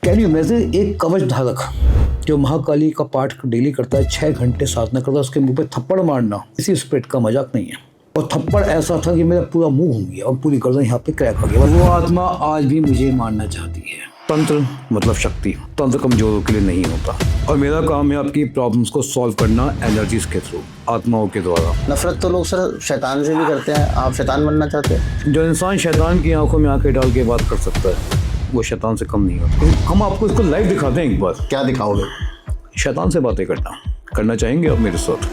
Can you imagine एक कवच धारक जो महाकाली का पाठ डेली करता है, 6 घंटे साधना करता है, उसके मुंह पे थप्पड़ मारना इसी स्पिरिट का मजाक नहीं है। और थप्पड़ ऐसा था कि मेरा पूरा मुंह घूम गया और पूरी गर्दन यहाँ पे क्रैक हो गया। वो आत्मा आज भी मुझे मारना चाहती है। तंत्र मतलब शक्ति, तंत्र कमजोरों के लिए नहीं होता। और मेरा काम है आपकी प्रॉब्लम्स को सॉल्व करना एनर्जीज के थ्रू, आत्माओं के द्वारा। नफरत तो लोग सर शैतान से भी करते हैं। आप शैतान बनना चाहते हैं? जो इंसान शैतान की आंखों में आंखें डाल के बात कर सकता है वो शैतान से कम नहीं होता। हम आपको इसको लाइव दिखाते हैं एक बार। क्या दिखाओगे? शैतान से बातें करना चाहेंगे आप मेरे साथ?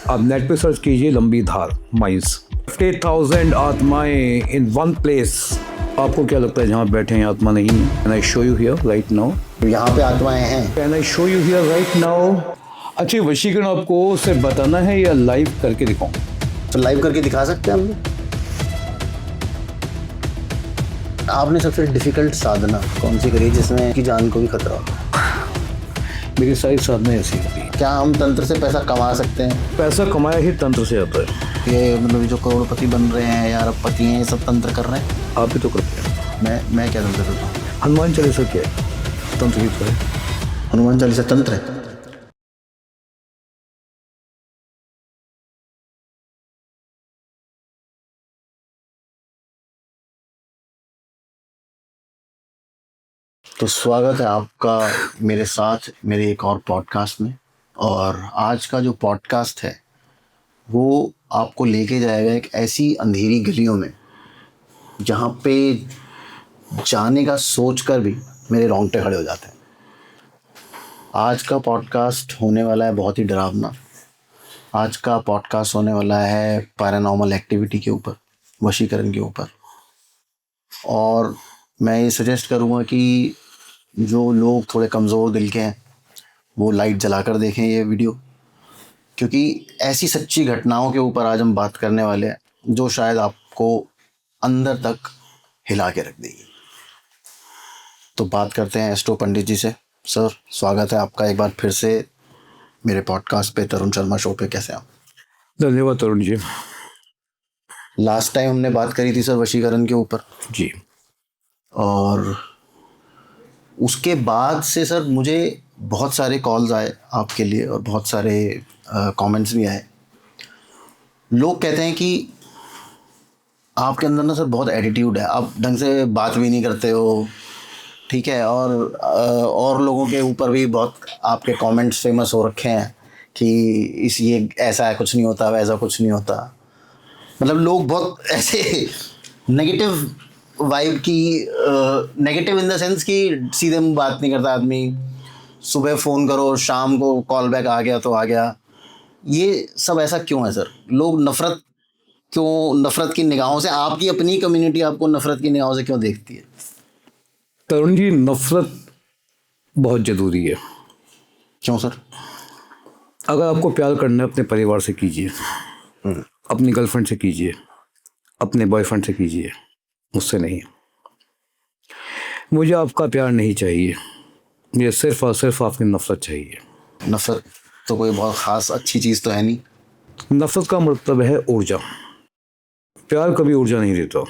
आप नेट पे सर्च कीजिए लंबी धार माइंस, 50,000 आत्माएं इन वन प्लेस। आपको क्या लगता है जहाँ बैठे हैं आत्मा नहीं है? Can I show you here right now? यहाँ पे आत्माएं हैं। Can I show you here right now? अच्छा, वशीकरण आपको सिर्फ बताना है या लाइव करके दिखाऊं? तो लाइव करके दिखा सकते हैं हम लोग। आपने सबसे डिफिकल्ट साधना कौन सी करी जिसमें की जान को भी खतरा हो? मेरी सारी साधना ऐसी होती है। क्या हम तंत्र से पैसा कमा सकते हैं? पैसा कमाया ही तंत्र से आता है। ये मतलब जो करोड़पति बन रहे हैं या अरबपति हैं, ये सब तंत्र कर रहे हैं। आप भी तो करते हैं। मैं क्या तंत्र करता हूँ? हनुमान चालीसा क्या है? तंत्र ही तो है। हनुमान चालीसा तंत्र है। तो स्वागत है आपका मेरे साथ मेरे एक और पॉडकास्ट में। और आज का जो पॉडकास्ट है वो आपको लेके जाएगा एक ऐसी अंधेरी गलियों में जहाँ पे जाने का सोचकर भी मेरे रोंगटे खड़े हो जाते हैं। आज का पॉडकास्ट होने वाला है बहुत ही डरावना। आज का पॉडकास्ट होने वाला है पैरानॉर्मल एक्टिविटी के ऊपर, वशीकरण के ऊपर। और मैं ये सजेस्ट करूँगा कि जो लोग थोड़े कमज़ोर दिल के हैं वो लाइट जलाकर देखें ये वीडियो, क्योंकि ऐसी सच्ची घटनाओं के ऊपर आज हम बात करने वाले हैं जो शायद आपको अंदर तक हिला के रख देगी। तो बात करते हैं एस्ट्रो पंडित जी से। सर, स्वागत है आपका एक बार फिर से मेरे पॉडकास्ट पे, तरुण शर्मा शो पे। कैसे आप? धन्यवाद तरुण जी। लास्ट टाइम हमने बात करी थी सर वशीकरण के ऊपर जी, और उसके बाद से सर मुझे बहुत सारे कॉल्स आए आपके लिए और बहुत सारे कमेंट्स भी आए। लोग कहते हैं कि आपके अंदर ना सर बहुत एटीट्यूड है, आप ढंग से बात भी नहीं करते हो, ठीक है। और लोगों के ऊपर भी बहुत आपके कमेंट्स फेमस हो रखे हैं कि ये ऐसा है, कुछ नहीं होता, वैसा कुछ नहीं होता। मतलब लोग बहुत ऐसे नेगेटिव वाइब की, नेगेटिव इन द सेंस कि सीधे मुंह बात नहीं करता आदमी, सुबह फ़ोन करो शाम को कॉल बैक आ गया तो आ गया। ये सब ऐसा क्यों है सर? लोग नफ़रत की निगाहों से, आपकी अपनी कम्युनिटी आपको नफ़रत की निगाहों से क्यों देखती है? तरुण जी, नफरत बहुत ज़रूरी है। क्यों सर? अगर आपको प्यार करना है अपने परिवार से कीजिए, अपनी गर्लफ्रेंड से कीजिए, अपने बॉयफ्रेंड से कीजिए, मुझसे नहीं। मुझे आपका प्यार नहीं चाहिए, मुझे सिर्फ और सिर्फ आपकी नफरत चाहिए। नफ़रत तो कोई बहुत ख़ास अच्छी चीज़ तो है नहीं। नफरत का मतलब है ऊर्जा। प्यार कभी ऊर्जा नहीं देता,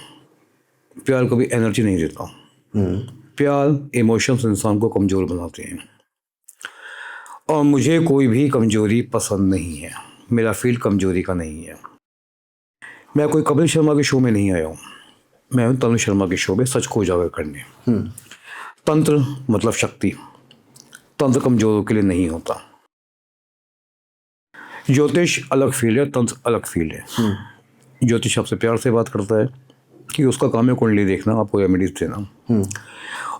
प्यार कभी एनर्जी नहीं देता। प्यार इमोशंस इंसान को कमज़ोर बनाते हैं और मुझे कोई भी कमज़ोरी पसंद नहीं है। मेरा फील्ड कमज़ोरी का नहीं है। मैं कोई कपिल शर्मा के शो में नहीं आया हूँ, मैं हूँ तरुण शर्मा के शो में सच को उजागर करने। तंत्र मतलब शक्ति, तंत्र कमज़ोरों के लिए नहीं होता। ज्योतिष अलग फील्ड है, तंत्र अलग फील्ड है। ज्योतिष आपसे प्यार से बात करता है कि उसका काम है कुंडली देखना, आपको रेमेडीज देना।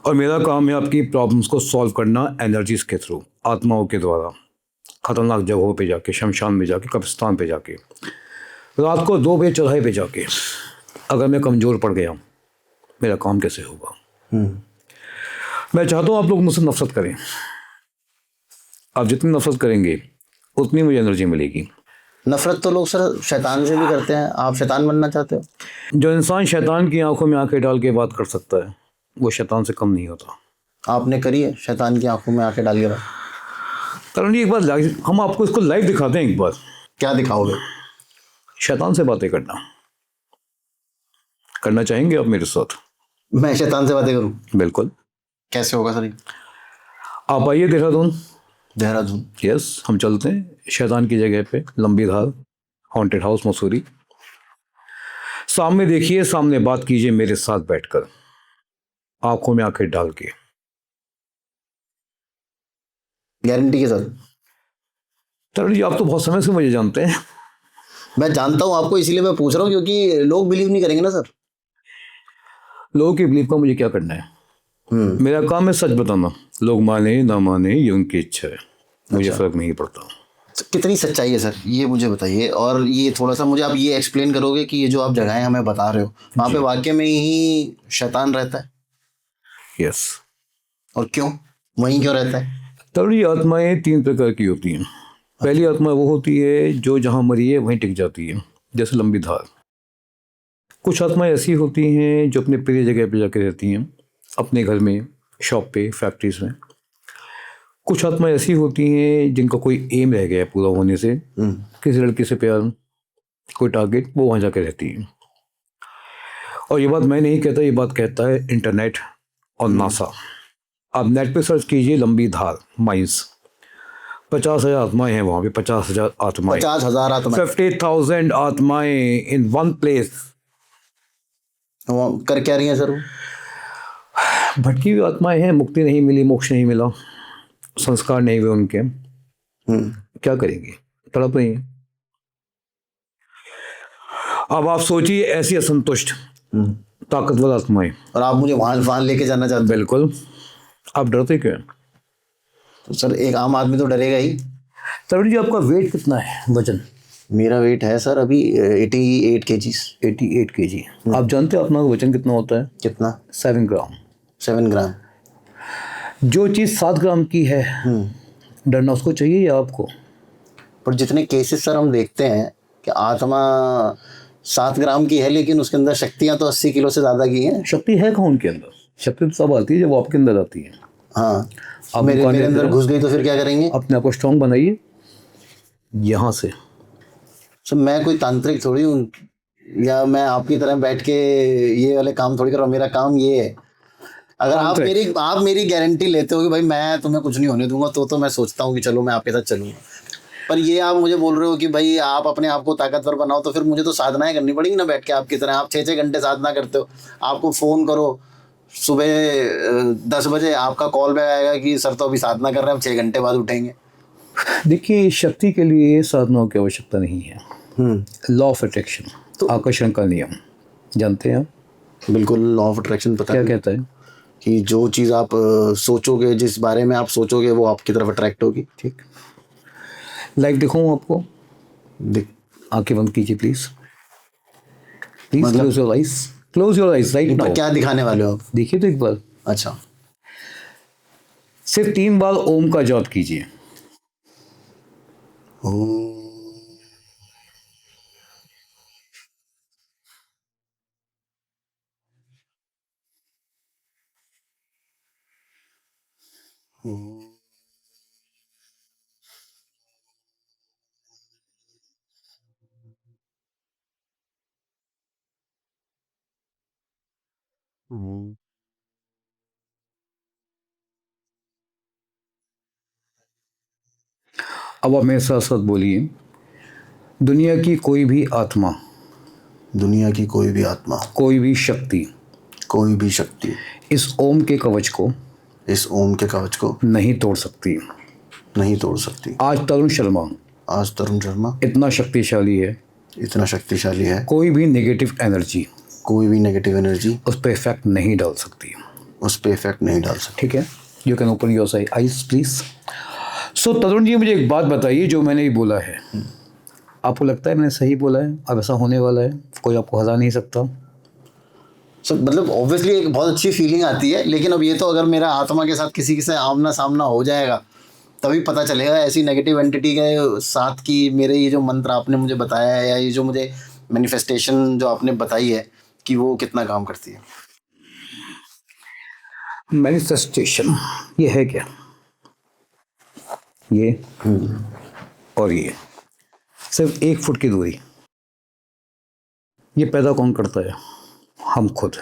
और मेरा काम है आपकी प्रॉब्लम्स को सॉल्व करना एनर्जीज के थ्रू, आत्माओं के द्वारा। खतरनाक जगहों पे जाके, शमशान में जाके, कब्रिस्तान पे जाके, रात को 2 बजे चौराहे पे जाके अगर मैं कमज़ोर पड़ गया, मेरा काम कैसे होगा? मैं चाहता हूँ आप लोग मुझसे नफरत करें। आप जितनी नफरत करेंगे उतनी मुझे एनर्जी मिलेगी। नफ़रत तो लोग सर शैतान से भी करते हैं। आप शैतान बनना चाहते हो? जो इंसान शैतान की आंखों में आंखें डाल के बात कर सकता है वो शैतान से कम नहीं होता। आपने करी है शैतान की आंखों में आंखें डाल के बात? तरुण जी, एक बार हम आपको इसको लाइव दिखाते हैं एक बार। क्या दिखाओगे? शैतान से बातें करना चाहेंगे आप मेरे साथ? मैं शैतान से बातें करूं? बिल्कुल। कैसे होगा सर? आप आइए देहरादून। देहरादून। यस, हम चलते हैं शैतान की जगह पे, लंबी धार, हॉन्टेड हाउस मसूरी। सामने देखिए, सामने बात कीजिए मेरे साथ बैठकर, आंखों में आंखें डाल के। गारंटी के साथ। तरुण जी, आप तो बहुत समय से मुझे जानते हैं। मैं जानता हूँ आपको, इसीलिए मैं पूछ रहा हूँ, क्योंकि लोग बिलीव नहीं करेंगे ना सर। लोगों की बिलीफ का मुझे क्या करना है? मेरा काम है सच बताना। लोग माने ना माने ये उनकी इच्छा है, मुझे अच्छा। फर्क नहीं पड़ता। तो कितनी सच्चाई है सर, ये मुझे बताइए। और ये थोड़ा सा मुझे आप ये एक्सप्लेन करोगे कि ये जो आप जगहें हमें बता रहे हो, वहाँ पे वाकई में ही शैतान रहता है? यस। और क्यों, वहीं क्यों रहता है? तरुण जी, आत्माएं 3 प्रकार की होती हैं। पहली आत्मा वो होती है जो जहाँ मरी है वहीं टिक जाती है, जैसे लंबी धार। कुछ आत्माएं ऐसी होती हैं जो अपने प्रिय जगह पे जाके रहती हैं, अपने घर में, शॉप पे, फैक्ट्रीज में। कुछ आत्माएं ऐसी होती हैं जिनका कोई एम रह गया है पूरा होने से, किसी लड़की से प्यार, कोई टारगेट, वो वहाँ जाके रहती है। और ये बात मैं नहीं कहता, ये बात कहता है इंटरनेट और नासा। आप नेट पे सर्च कीजिए लंबी धार माइंस, 50,000 आत्माएं हैं वहाँ पे, 50,000 आत्माएं, 50,000 आत्मा 50,000 आत्माएं इन वन प्लेस। वो कर क्या रही है सर वो? भटकी हुई आत्माएं हैं, मुक्ति नहीं मिली, मोक्ष नहीं मिला, संस्कार नहीं हुए उनके, क्या करेंगे, तड़प रही हैं। अब आप सोचिए ऐसी असंतुष्ट ताकतवर आत्माएं, और आप मुझे वहां वहां लेके जाना चाहते बिल्कुल। आप डरते क्यों हैं? हो? तो सर एक आम आदमी तो डरेगा ही। तरुण जी, आपका वेट कितना है, वजन? मेरा वेट है सर अभी 88 केजीज। 88 kg। आप जानते हैं अपना वजन कितना होता है? कितना? 7 ग्राम। 7 ग्राम। जो चीज़ 7 ग्राम की है, डरना उसको चाहिए या आपको? पर जितने केसेस सर हम देखते हैं कि आत्मा 7 ग्राम की है, लेकिन उसके अंदर शक्तियां तो 80 किलो से ज्यादा की हैं। शक्ति है कौन के अंदर? शक्ति तो तब आती है जब वो आपके अंदर आती है। हाँ, आप मेरे मुकाने अंदर दो, घुस गई तो फिर क्या करेंगे? अपने आप को स्ट्रांग बनाइए यहाँ से। सर मैं कोई तांत्रिक थोड़ी हूँ, या मैं आपकी तरह बैठ के ये वाले काम थोड़ी कर रहा हूँ। मेरा काम ये है, अगर आप मेरी गारंटी लेते हो कि भाई मैं तुम्हें कुछ नहीं होने दूंगा, तो मैं सोचता हूँ कि चलो मैं आपके साथ चलूंगा। पर ये आप मुझे बोल रहे हो कि भाई आप अपने आप को ताकतवर बनाओ, तो फिर मुझे तो साधनाएं करनी पड़ेंगी ना बैठ के आपकी तरह। आप 6-6 घंटे साधना करते हो, आपको फ़ोन करो सुबह 10 बजे, आपका कॉल बैक आएगा कि सर तो अभी साधना कर रहे हैं, हम 6 घंटे बाद उठेंगे। देखिए, शक्ति के लिए साधनाओं की आवश्यकता नहीं है। लॉ ऑफ अट्रैक्शन, तो आकर्षण का नियम जानते हैं आप? बिल्कुल, लॉ ऑफ अट्रैक्शन पता क्या है कहता है? कि जो चीज़ आप सोचोगे, जिस बारे में आप सोचोगे, वो आपकी तरफ अट्रैक्ट होगी। ठीक। लाइव दिखाऊं आपको? देख, आंखें बंद कीजिए प्लीज। प्लीज मतलब? Close your eyes, close your eyes right now. क्या दिखाने वाले हो आप? देखिए तो एक बार, अच्छा। सिर्फ 3 बार ओम का जाप कीजिए। अब आप मेरे साथ साथ बोलिए, दुनिया की कोई भी आत्मा, दुनिया की कोई भी आत्मा, कोई भी शक्ति कोई भी शक्ति इस ओम के कवच को, इस ओम के कवच को नहीं तोड़ सकती। नहीं तोड़ सकती। आज तरुण शर्मा आज तरुण शर्मा इतना शक्तिशाली है, इतना शक्तिशाली है, कोई भी नेगेटिव एनर्जी कोई भी नेगेटिव एनर्जी उस पर इफेक्ट नहीं डाल सकती। उस पर इफेक्ट नहीं डाल सकती। ठीक है, you can open your eyes please. So Tarun ji, मुझे एक बात बताइए, जो मैंने बोला है आपको लगता है मैंने सही बोला है? अब ऐसा होने वाला है, कोई आपको हरा नहीं सकता। सर मतलब ऑब्वियसली एक बहुत अच्छी फीलिंग आती है, लेकिन अब ये तो अगर मेरा आत्मा के साथ किसी से आमना सामना हो जाएगा तभी पता चलेगा ऐसी नेगेटिव एंटिटी के साथ कि मेरे ये जो मंत्र आपने मुझे बताया है, या ये जो मुझे मैनिफेस्टेशन जो आपने बताई है, कि वो कितना काम करती है। मैनिफेस्टेशन ये है क्या? ये और ये सिर्फ 1 फुट की दूरी, ये पैदा कौन करता है? हम खुद।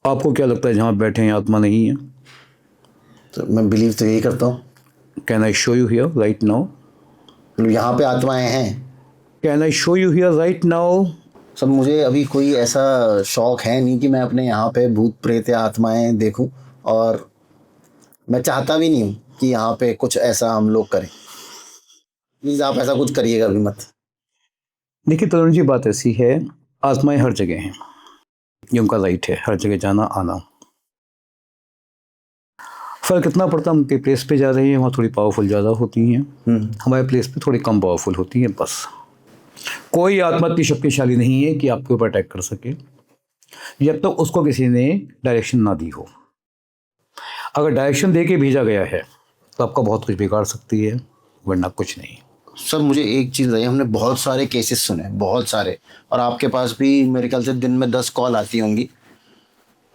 आपको क्या लगता है जहां बैठे हैं आत्मा नहीं है? तो मैं बिलीव तो यही करता हूँ। Can I show you here right now? यहाँ पे आत्माएं हैं। Can I show you here right now? Sir मुझे अभी कोई ऐसा शौक है नहीं कि मैं अपने यहाँ पे भूत प्रेत या आत्माएं देखूं, और मैं चाहता भी नहीं हूँ कि यहाँ पे कुछ ऐसा हम लोग करें। प्लीज़ आप ऐसा कुछ करिएगा भी मत। देखिए तरुण जी, बात ऐसी है, आत्माएं हर जगह हैं, ये उनका राइट है हर जगह जाना आना। फर्क इतना पड़ता है, उनके प्लेस पे जा रही हैं, वहाँ थोड़ी पावरफुल ज़्यादा होती हैं, हमारे प्लेस पे थोड़ी कम पावरफुल होती हैं। बस कोई आत्मा इतनी शक्तिशाली नहीं है कि आपके ऊपर अटैक कर सके जब तक उसको किसी ने डायरेक्शन ना दी हो। अगर डायरेक्शन दे के भेजा गया है तो आपका बहुत कुछ बिगाड़ सकती है, वरना कुछ नहीं। सर मुझे एक चीज़ बताइए, हमने बहुत सारे केसेस सुने, बहुत सारे, और आपके पास भी मेरे ख्याल से दिन में 10 कॉल आती होंगी,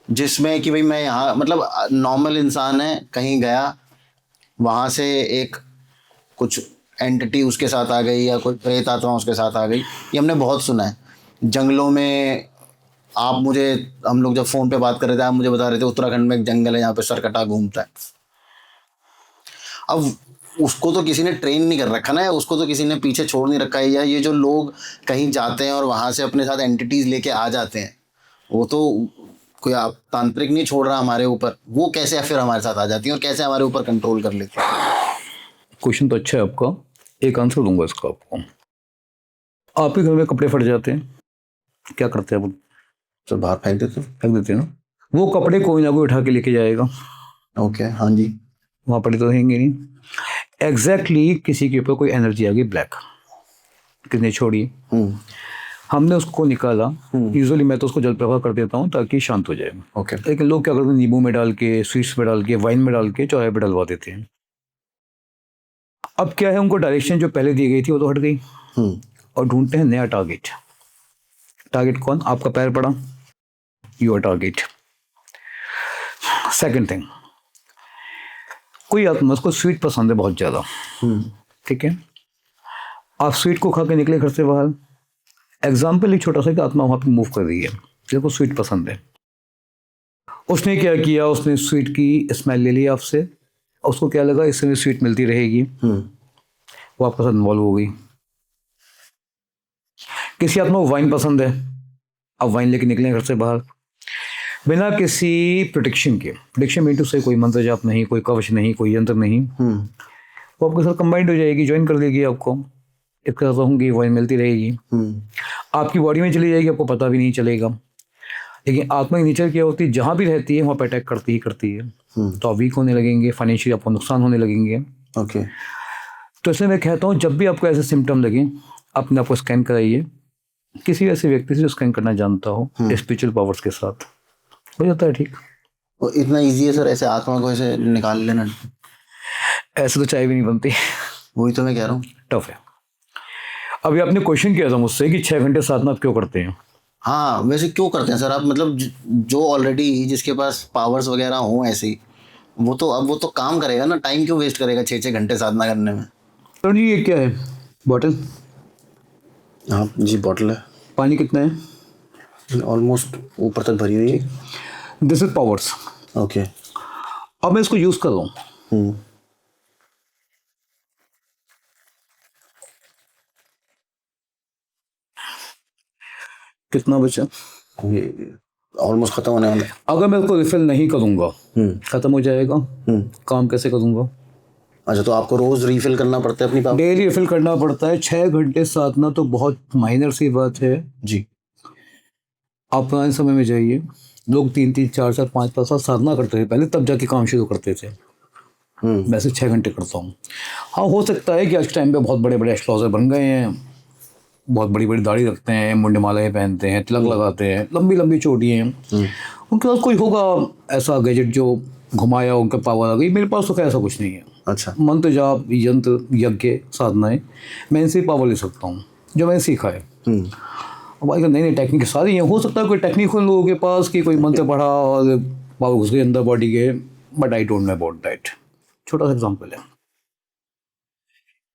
जिसमें कि भाई मैं यहाँ मतलब नॉर्मल इंसान है, कहीं गया, वहाँ से एक कुछ एंटिटी उसके साथ आ गई या कोई प्रेत आत्मा उसके साथ आ गई। ये हमने बहुत सुना है। जंगलों में हम लोग जब फ़ोन पे बात कर रहे थे, आप मुझे बता रहे थे उत्तराखंड में एक जंगल है, यहाँ पे सरकटा घूमता है। अब उसको तो किसी ने ट्रेन नहीं कर रखा ना, उसको तो किसी ने पीछे छोड़ नहीं रखा है, या ये जो लोग कहीं जाते हैं और वहाँ से अपने साथ एंटिटीज़ लेके आ जाते हैं, वो तो कोई आप तांत्रिक नहीं छोड़ रहा हमारे ऊपर, वो कैसे फिर हमारे साथ आ जाती हैं और कैसे हमारे ऊपर कंट्रोल कर लेती हैं? क्वेश्चन तो अच्छा है आपका, एक आंसर दूंगा इसका आपको। आपके घर में कपड़े फट जाते हैं, क्या करते हैं आप? तो बाहर फेंक देते हैं ना। वो कपड़े कोई ना कोई उठा के लेके जाएगा। ओके, हाँ जी। वहाँ पड़े तो रहेंगे नहीं। एग्जैक्टली किसी के ऊपर कोई एनर्जी आ गई ब्लैक, किसने छोड़ी, हमने उसको निकाला। यूजुअली मैं तो उसको जल प्रवाह कर देता हूँ ताकि शांत हो जाए। ओके। लेकिन लोग क्या करते हैं, नींबू में डाल के, स्वीट्स में डाल के, वाइन में डाल के, चाय पे डलवा देते हैं। अब क्या है, उनको डायरेक्शन जो पहले दी गई थी वो तो हट गई, और ढूंढते हैं नया टारगेट। टारगेट कौन? आपका पैर पड़ा, योर टारगेट। सेकंड थिंग, कोई आत्मा उसको स्वीट पसंद है बहुत ज़्यादा, ठीक है, आप स्वीट को खा के निकले घर से बाहर। एग्जाम्पल एक छोटा सा कि आत्मा वहाँ पे मूव कर रही है, जिसको स्वीट पसंद है। उसने क्या किया, उसने स्वीट की स्मेल ले ली आपसे, उसको क्या लगा इससे स्वीट मिलती रहेगी, वो आपके साथ इन्वॉल्व हो गई। किसी आत्मा को वाइन पसंद है, अब वाइन लेके निकले घर से बाहर बिना किसी प्रोटेक्शन के। प्रोटेक्शन मीन टू से कोई मंत्र जाप नहीं, कोई कवच नहीं, कोई यंत्र नहीं, वो आपके साथ कंबाइंड हो जाएगी, ज्वाइन कर लेगी आपको, एक तरह से होंगी, वाइन मिलती रहेगी, आपकी बॉडी में चली जाएगी, आपको पता भी नहीं चलेगा। लेकिन आत्मा की नेचर क्या होती है, जहाँ भी रहती है वहाँ पर अटैक करती ही करती है। तो आप वीक होने लगेंगे, फाइनेंशियली आपको नुकसान होने लगेंगे। ओके। तो इसलिए मैं कहता हूँ, जब भी आपको ऐसे सिम्टम लगे, अपने आप को स्कैन कराइए, किसी ऐसे व्यक्ति से जो स्कैन करना जानता हो, स्पिरिचुअल पावर्स के साथ, हो जाता है ठीक। वो इतना इजी है सर ऐसे आत्मा को ऐसे निकाल लेना? ऐसे तो चाय भी नहीं बनती। वही तो मैं कह रहा हूँ, टफ है। अभी आपने क्वेश्चन किया था मुझसे कि 6 घंटे साधना आप क्यों करते हैं। हाँ, वैसे क्यों करते हैं सर आप? मतलब जो ऑलरेडी जिसके पास पावर्स वगैरह हों ऐसे ही, वो तो काम करेगा ना, टाइम क्यों वेस्ट करेगा 6-6 घंटे साधना करने में? तो जी ये क्या है, बॉटल? हाँ जी, बॉटल है। पानी कितना है? ऑलमोस्ट ऊपर तक भरी हुई है। This is powers. ओके। अब मैं इसको यूज कर रहा हूँ। कितना बचा? ऑलमोस्ट खत्म होने वाला है। अगर मैं इसको रिफिल नहीं करूंगा, खत्म हो जाएगा। काम कैसे करूंगा? अच्छा, तो आपको रोज रिफिल करना पड़ता है अपनी पावर? डेली रिफिल करना पड़ता है। 6 घंटे साधना तो बहुत माइनर सी बात है जी। आप पुराने समय में जाइए, लोग 3-3, 4-4, 5-5 साल साधना करते थे पहले, तब जाके काम शुरू करते थे। वैसे 6 घंटे करता हूँ। हाँ, हो सकता है कि आज के टाइम पे बहुत बड़े बड़े एस्ट्रोलॉजर बन गए हैं, बहुत बड़ी बड़ी दाढ़ी रखते हैं, मुंडे मालाएं पहनते हैं, तिलक लगाते हैं, लंबी लंबी चोटियाँ हैं, उनके पास कोई होगा ऐसा गैजेट जो घुमाया उनका पावर आ गई। मेरे पास तो क्या ऐसा कुछ नहीं है। अच्छा। मंत्र जाप, यंत्र, यज्ञ, साधनाएं, मैं इनसे पावर ले सकता हूँ जो मैंने सीखा है। अब आजकल नई नई टेक्निक सारी हैं, हो सकता है कोई टेक्निक हो लोगों के पास कि कोई मंत्र पढ़ा और पावर घुस गई अंदर बॉडी के, but I don't know about that. छोटा सा एग्जाम्पल है,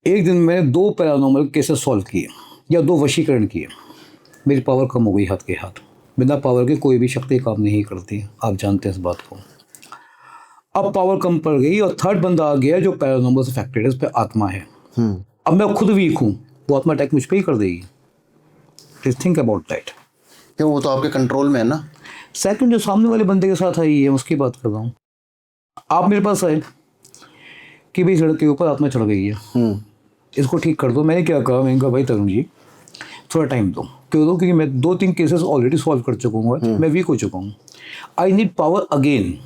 एक दिन मैंने 2 पैरानॉर्मल केसेस सॉल्व किए या 2 वशीकरण किए, मेरी पावर कम हो गई हाथ के हाथ। बिना पावर के कोई भी शक्ति काम नहीं करती, आप जानते हैं इस बात को। अब पावर कम पड़ गई और थर्ड बंदा आ गया जो पैरानॉर्मल से अफेक्टेड है, उस पे आत्मा है। अब मैं खुद वीक हूँ, वो आत्मा अटैक मुझ पे ही कर देगी। Please think about that. क्यों, वो तो आपके कंट्रोल में है ना। सेकंड, जो सामने वाले बंदे के साथ आई है उसकी बात कर रहा हूँ। आप मेरे पास आए कि भाई सड़क के ऊपर आत्मा चढ़ गई है, इसको ठीक कर दो। मैंने क्या कहा, मैंने कहा भाई तरुण जी थोड़ा टाइम दो। क्यों दो? क्योंकि मैं 2-3 केसेस ऑलरेडी सॉल्व कर चुका हूँ, मैं वीक हो चुका हूँ। आई नीड पावर अगेन,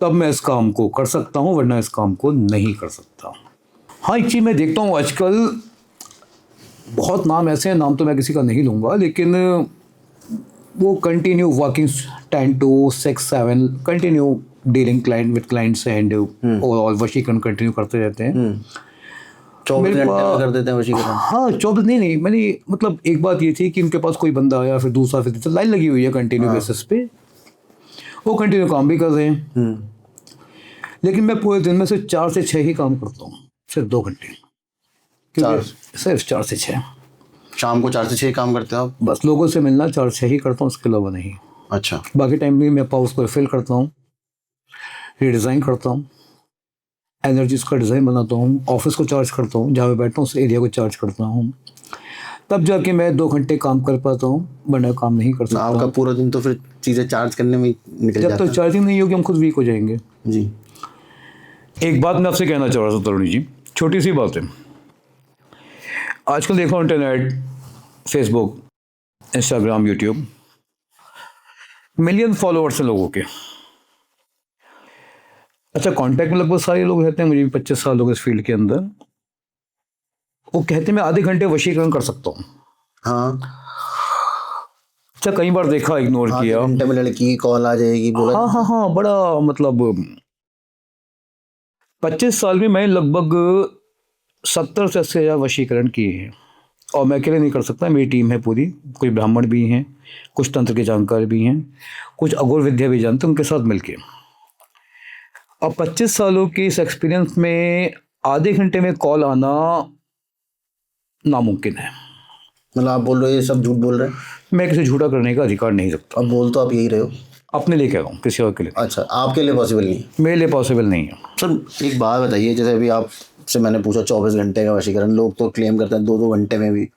तब मैं इस काम को कर सकता हूँ, वरना इस काम को नहीं कर सकता। हाँ, एक चीज़ मैं देखता हूँ आजकल, बहुत नाम ऐसे हैं, नाम तो मैं किसी का नहीं लूँगा, लेकिन वो continue working 10 to 6-7 continue dealing client with clients and और वशीकरण कंटिन्यू करते रहते हैं। 24 घंटे में कर देते हैं वशीकरण। हाँ 24 नहीं, मैंने मतलब एक बात ये थी कि उनके पास कोई बंदा आया, फिर दूसरा, फिर तीसरा, लाइन लगी हुई है कंटिन्यू बेसिस पे, वो कंटिन्यू काम भी कर रहे हैं। लेकिन मैं पूरे दिन में से 4 से 6 ही काम करता हूँ, सिर्फ 2 घंटे, सिर्फ 4 से 6। शाम को 4 से 6 काम करते हो आप? बस लोगों से मिलना 4 से 6 ही करता हूँ, उसके अलावा नहीं। अच्छा। बाकी टाइम भी मैं पाउस को फिल करता हूँ, रीडिज़ाइन करता हूँ, एनर्जीज का डिज़ाइन बनाता हूँ, ऑफिस को चार्ज करता हूँ, जहाँ मैं बैठता हूँ उस एरिया को चार्ज करता हूँ, तब जाके मैं 2 घंटे काम कर पाता हूँ, वरना काम नहीं कर सकता। आपका पूरा दिन तो फिर चीज़ें चार्ज करने में निकल जाता है। जब तक चार्जिंग नहीं होगी हम खुद वीक हो जाएंगे। जी। एक बात मैं आपसे कहना चाह रहा था तरुणी जी, छोटी सी बात है। आजकल देखो internet, Facebook, Instagram, YouTube, million followers हैं लोगों के। अच्छा, कांटेक्ट में लगभग सारे लोग रहते हैं, मुझे भी 25 साल हो गए इस फील्ड के अंदर। वो कहते हैं मैं आधे घंटे वशीकरण कर सकता हूँ। हाँ। अच्छा, कई बार देखा, इग्नोर किया। घंटे में लड़की की कॉल आ जाएगी, बोला। हाँ, बड़ा मतलब 25 साल में मैं लगभग 70 से 80 हज़ार वशीकरण किए हैं, और मैं अकेले नहीं कर सकता, मेरी टीम है पूरी। कुछ ब्राह्मण भी हैं, कुछ तंत्र के जानकार भी हैं, कुछ अघोर विद्या भी जानते हैं, उनके साथ मिलके। अब 25 सालों के इस एक्सपीरियंस में आधे घंटे में कॉल आना नामुमकिन है। मतलब आप बोल रहे हो ये सब झूठ बोल रहे हैं? मैं किसी झूठा करने का अधिकार नहीं रखता। अब बोल तो आप यही रहे हो। अपने लिए कह रहा हूँ, किसी और के लिए। अच्छा, आपके लिए पॉसिबल नहीं? मेरे लिए पॉसिबल नहीं है। सर एक बात बताइए, जैसे अभी आपसे मैंने पूछा 24 घंटे का वशीकरण, लोग तो क्लेम करते हैं 2-2 घंटे में भी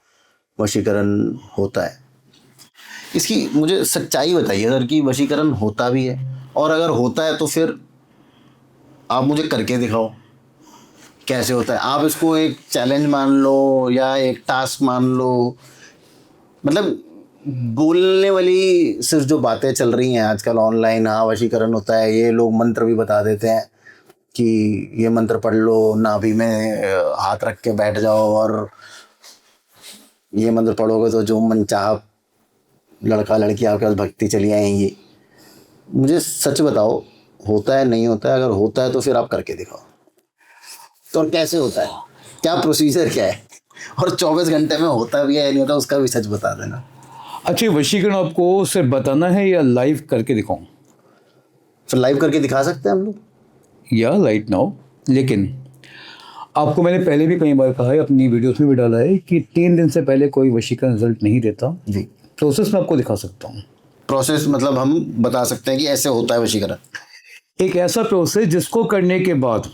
वशीकरण होता है। इसकी मुझे सच्चाई बताइए सर कि वशीकरण होता भी है, और अगर होता है तो फिर आप मुझे करके दिखाओ कैसे होता है। आप इसको एक चैलेंज मान लो या एक टास्क मान लो, मतलब बोलने वाली सिर्फ जो बातें चल रही हैं आजकल ऑनलाइन, हाँ वशीकरण होता है, ये लोग मंत्र भी बता देते हैं कि ये मंत्र पढ़ लो, नाभि में हाथ रख के बैठ जाओ और ये मंत्र पढ़ोगे तो जो मन चाह लड़का लड़की आपके पास भक्ति चली आएंगी। मुझे सच बताओ, होता है नहीं होता है? अगर होता है तो फिर आप करके दिखाओ। तो कैसे होता है, क्या प्रोसीजर क्या है, और 24 घंटे में होता भी है या नहीं होता, उसका भी सच बता देना। अच्छा, वशीकरण आपको सिर्फ बताना है या लाइव करके दिखाऊं? फिर लाइव करके दिखा सकते हैं हम लोग या राइट नाउ। लेकिन आपको मैंने पहले भी कई बार कहा है, अपनी वीडियोस में भी डाला है कि 3 दिन से पहले कोई वशीकरण रिजल्ट नहीं देता जी। प्रोसेस मैं आपको दिखा सकता हूँ। प्रोसेस मतलब हम बता सकते हैं कि ऐसे होता है वशीकरण? एक ऐसा प्रोसेस जिसको करने के बाद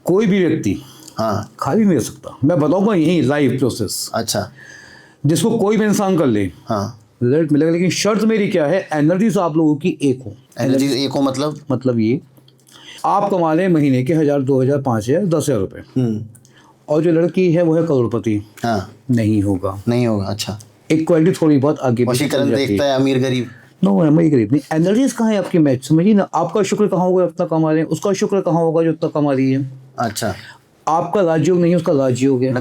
कोई भी व्यक्ति हाँ खाली नहीं रह सकता। मैं बताऊंगा यही लाइव प्रोसेस, अच्छा, जिसको कोई भी इंसान कर ले, हाँ रिजल्ट मिलेगा। लेकिन शर्त मेरी क्या है, एनर्जीज आप लोगों की एक हो। एनर्जी एक हो मतलब ये आप कमा लें महीने के 1000, 2000, 5000, 10,000 रुपए, और जो लड़की है वो है करोड़पति, हाँ नहीं होगा। नहीं होगा। अच्छा, इक्वालिटी थोड़ी बहुत आगे वशीकरण देखता है अमीर गरीब? नो, अमीर गरीब नहीं। एनर्जीज कहाँ है आपकी मैच, समझिए ना। आपका शुक्र कहाँ होगा उतना कमा रहे हैं, उसका शुक्र कहाँ होगा जो उतना कमा रही है। अच्छा, आपका राजयोग नहीं है, उसका राजयोग है।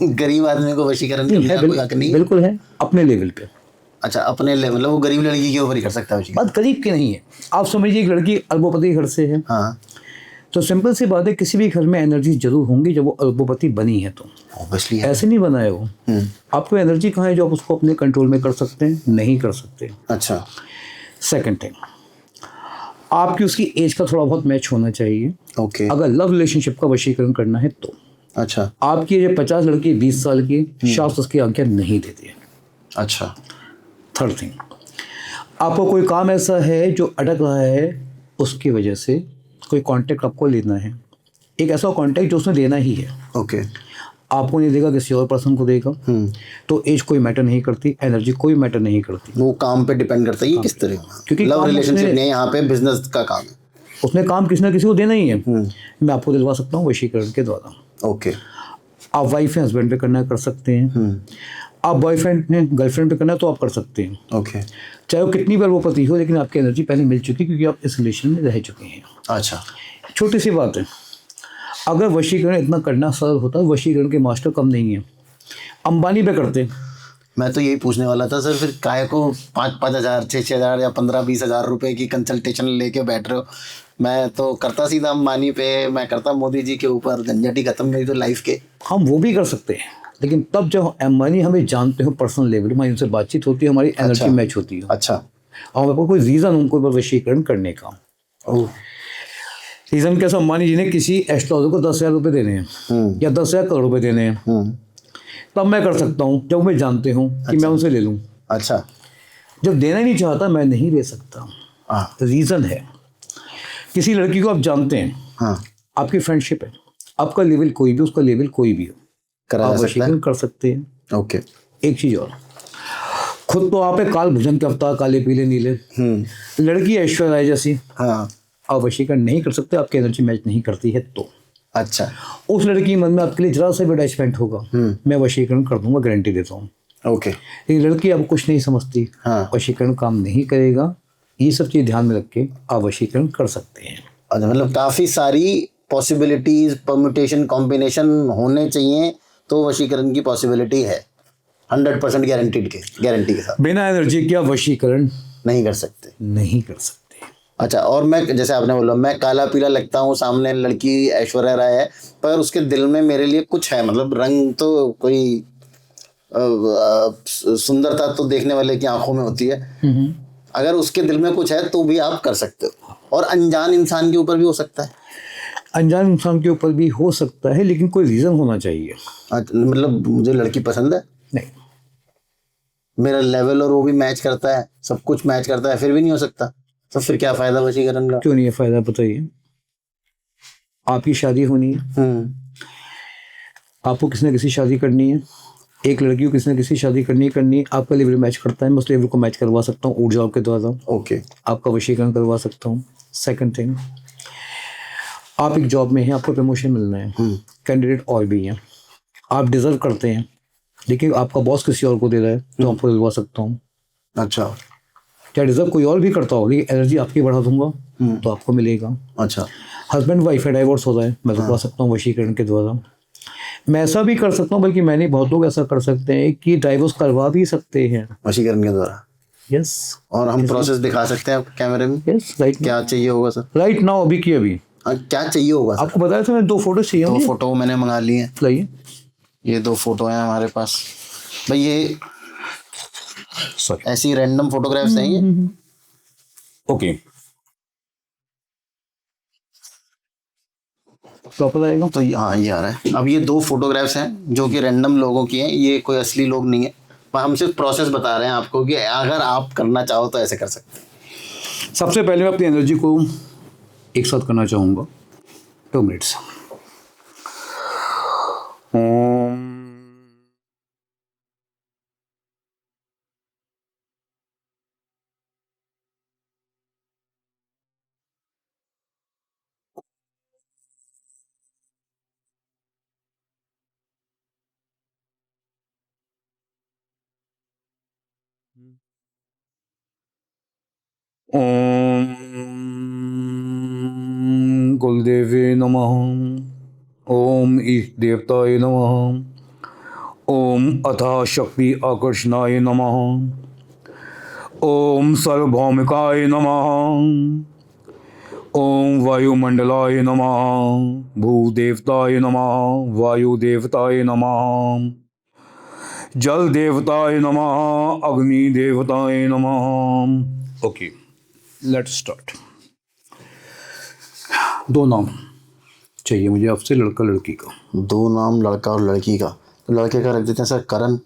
गरीब आदमी को वशीकरण करने का कोई हक नहीं? बिल्कुल है, अपने लेवल पे। अच्छा, अपने लेवल, मतलब वो गरीब लड़की के ऊपर ही कर सकता है वशीकरण? बात गरीब की नहीं है। आप समझिए एक लड़की अरबोपति घर से है, हाँ, तो सिंपल सी बात है, किसी भी घर में एनर्जी जरूर होंगी जब वो अरबोपति बनी है। तो ऑब्वियसली ऐसे नहीं बना है वो। आपको एनर्जी कहाँ है जो आप उसको अपने कंट्रोल में कर सकते हैं? नहीं कर सकते। अच्छा, सेकंड थिंग, आपकी उसकी एज का थोड़ा बहुत मैच होना चाहिए। ओके। अगर लव रिलेशनशिप का वशीकरण करना है तो। अच्छा, आपकी ये 50 लड़की 20 साल की, शास्त्र उसकी आज्ञा नहीं देती है। अच्छा। थर्ड थिंग, आपको कोई काम ऐसा है जो अटक रहा है, उसकी वजह से कोई कांटेक्ट आपको लेना है, एक ऐसा कांटेक्ट जो उसने लेना ही है, ओके। आपको नहीं देगा, किसी और पर्सन को देगा। तो एज कोई मैटर नहीं करती, एनर्जी कोई मैटर नहीं करती। वो काम पे डिपेंड करता है, ये किस तरह का क्योंकि लव काम रिलेशनशिप उसने- नहीं है, यहाँ पे बिजनेस का काम है। उसने काम किसी ना किसी को देना ही है। मैं आपको दिलवा सकता हूँ वशीकरण के द्वारा। ओके। आप वाइफ हैं, हस्बैंड पे करना है, कर सकते हैं। आप बॉयफ्रेंड हैं, गर्लफ्रेंड पे करना है, तो आप कर सकते हैं। ओके। चाहे वो कितनी बार वो पति हो, लेकिन आपकी एनर्जी पहले मिल चुकी है, क्योंकि आप इस रिलेशन में रह चुके हैं। अच्छा। छोटी सी बात है, अगर वशीकरण इतना करना सरल होता, वशीकरण के मास्टर कम नहीं है, अंबानी पे करते। मैं तो यही पूछने वाला था सर, फिर काय को 5,000, 6,000 या 15-20 हज़ार रुपए की कंसल्टेशन लेके बैठ रहे हो? मैं तो करता सीधा अंबानी पे, मैं करता मोदी जी के ऊपर, झंझट ही खत्म मेरी तो लाइफ के। हम वो भी कर सकते हैं, लेकिन तब जब अंबानी हमें जानते हो पर्सनल लेवल, हमारी उनसे बातचीत होती है, हमारी एनर्जी अच्छा। मैच होती है, अच्छा। और हमारे पास कोई रीज़न उनको वशीकरण करने का। ओह। रीज़न कैसा? अंबानी जी ने किसी एस्ट्रोलॉजर को 10,000 रुपये देने हैं या 10,000 करोड़ रुपये देने हैं, तब मैं कर सकता हूँ जब मैं जानते हूँ कि मैं उनसे ले लूँ। अच्छा। जब देना ही नहीं चाहता, मैं नहीं ले सकता। हाँ। रीज़न है, किसी लड़की को आप जानते हैं, हाँ। आपकी फ्रेंडशिप है, आपका लेवल कोई भी, उसका लेवल कोई भी हो, करा आप जा सकता वशीकरण कर सकते हैं। है। ओके। एक चीज़ और, खुद तो आप एक काल भुजन के अवतार, काले पीले नीले, लड़की ऐश्वर्या राय जैसी, हाँ। आप वशीकरण नहीं कर सकते, आपकी एनर्जी मैच नहीं करती है। तो अच्छा। उस लड़की के मन में आपके लिए जरा सा भी अटैचमेंट होगा, मैं वशीकरण कर दूंगा, गारंटी देता हूँ। ओके। लेकिन लड़की अब कुछ नहीं समझती, हाँ। वशीकरण काम नहीं करेगा। ये सब चीज़ ध्यान में रख के आप वशीकरण कर सकते हैं। अच्छा, मतलब काफ़ी सारी पॉसिबिलिटीज, परम्यूटेशन, कॉम्बिनेशन होने चाहिए तो वशीकरण की पॉसिबिलिटी है। 100% गारंटी के साथ बिना एनर्जी के आप वशीकरण नहीं कर सकते। नहीं कर सकते। अच्छा, और मैं जैसे आपने बोला मैं काला पीला लगता हूँ, सामने लड़की ऐश्वर्या राय है, पर उसके दिल में मेरे लिए कुछ है, मतलब रंग तो कोई सुंदरता तो देखने वाले की आंखों में होती है, अगर उसके दिल में कुछ है तो भी आप कर सकते हो। और अनजान इंसान के ऊपर भी हो सकता है। अनजान इंसान के ऊपर भी हो सकता है, लेकिन कोई रीज़न होना चाहिए। मतलब मुझे लड़की पसंद है, नहीं, मेरा लेवल और वो भी मैच करता है, सब कुछ मैच करता है, फिर भी नहीं हो सकता, तो फिर क्या फायदा वशीकरण का? क्यों नहीं है फायदा? बताइए। आपकी शादी होनी है, आपको किसी न किसी शादी करनी है, एक लड़की को किसी न किसी शादी करनी है, आपका लेवल मैच करता है, मैं उस लेवल को मैच करवा सकता हूँ ऊर्जाओं के द्वारा। ओके। आपका वशीकरण करवा सकता हूँ। सेकंड थिंग, आप एक जॉब में हैं, आपको प्रमोशन मिलना है, कैंडिडेट और भी हैं, आप डिजर्व करते हैं, लेकिन आपका बॉस किसी और को दे रहा है, तो आपको दिलवा सकता हूँ। अच्छा। क्या डिजर्व कोई और भी करता हो, लेकिन एनर्जी आपकी बढ़ा दूंगा, तो आपको मिलेगा। अच्छा। हस्बैंड वाइफ है, डाइवोर्स हो रहा है, मैं दिलवा सकता हूँ वशीकरण के द्वारा। मैं ऐसा भी कर सकता हूँ, बल्कि मैंने बहुत लोग ऐसा कर सकते हैं कि डाइवोर्स करवा भी सकते हैं। वशीकरण के द्वारा? यस। और हम प्रोसेस दिखा सकते हैं आपके कैमरे में? Yes, right. क्या चाहिए होगा सर? राइट नाउ, अभी की अभी। क्या चाहिए होगा सर? आपको बताया था मैं, 2 फोटो चाहिए दो होंगे। फोटो मैंने मंगा लिए हैं। लाइए। ये 2 फोटो हैं हमारे पास भाई, ये सॉरी। ऐसी रैंडम फोटोग्राफ्स हैं ये? ओके, प्रॉपर आएगा। तो हाँ, ये आ रहा है। अब ये 2 फोटोग्राफ्स हैं जो कि रैंडम लोगों की हैं, ये कोई असली लोग नहीं है, पर हम सिर्फ प्रोसेस बता रहे हैं आपको कि अगर आप करना चाहो तो ऐसे कर सकते हैं। सबसे पहले मैं अपनी एनर्जी को एक साथ करना चाहूँगा, 2 मिनट्स। ओम कुलदेवी नमः। ओम ईश देवताय नमः। ओम अथा शक्ति आकर्षणाय नमः। ओम सर्वभौमिकाय नमः। ओम वायुमंडलाय नमः। भूदेवताय नमः। वायुदेवताय नमः। जल देवताय नमः। अग्नि देवताय नमः। Okay, let's start. 2 नाम चाहिए मुझे आपसे, लड़का लड़की का। 2 नाम, लड़का और लड़की का? तो लड़के का रख देते हैं सर करण,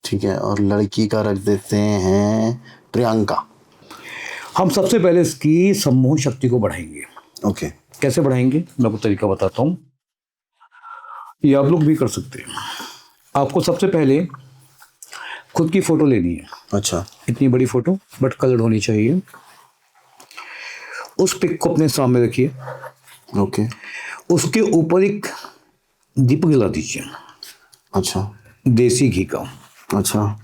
ठीक है, और लड़की का रख देते हैं प्रियंका। हम सबसे पहले इसकी सम्मोहन शक्ति को बढ़ाएंगे। ओके। कैसे बढ़ाएंगे, मैं आपको तरीका बताता हूँ। ये आप लोग भी कर सकते हैं। आपको सबसे पहले खुद की फोटो लेनी है। अच्छा। इतनी बड़ी फोटो बट कलर होनी चाहिए। उस पिक को अपने सामने रखिए। ओके। उसके ऊपर एक दीपक जला दीजिए, अच्छा। देसी घी का। अच्छा।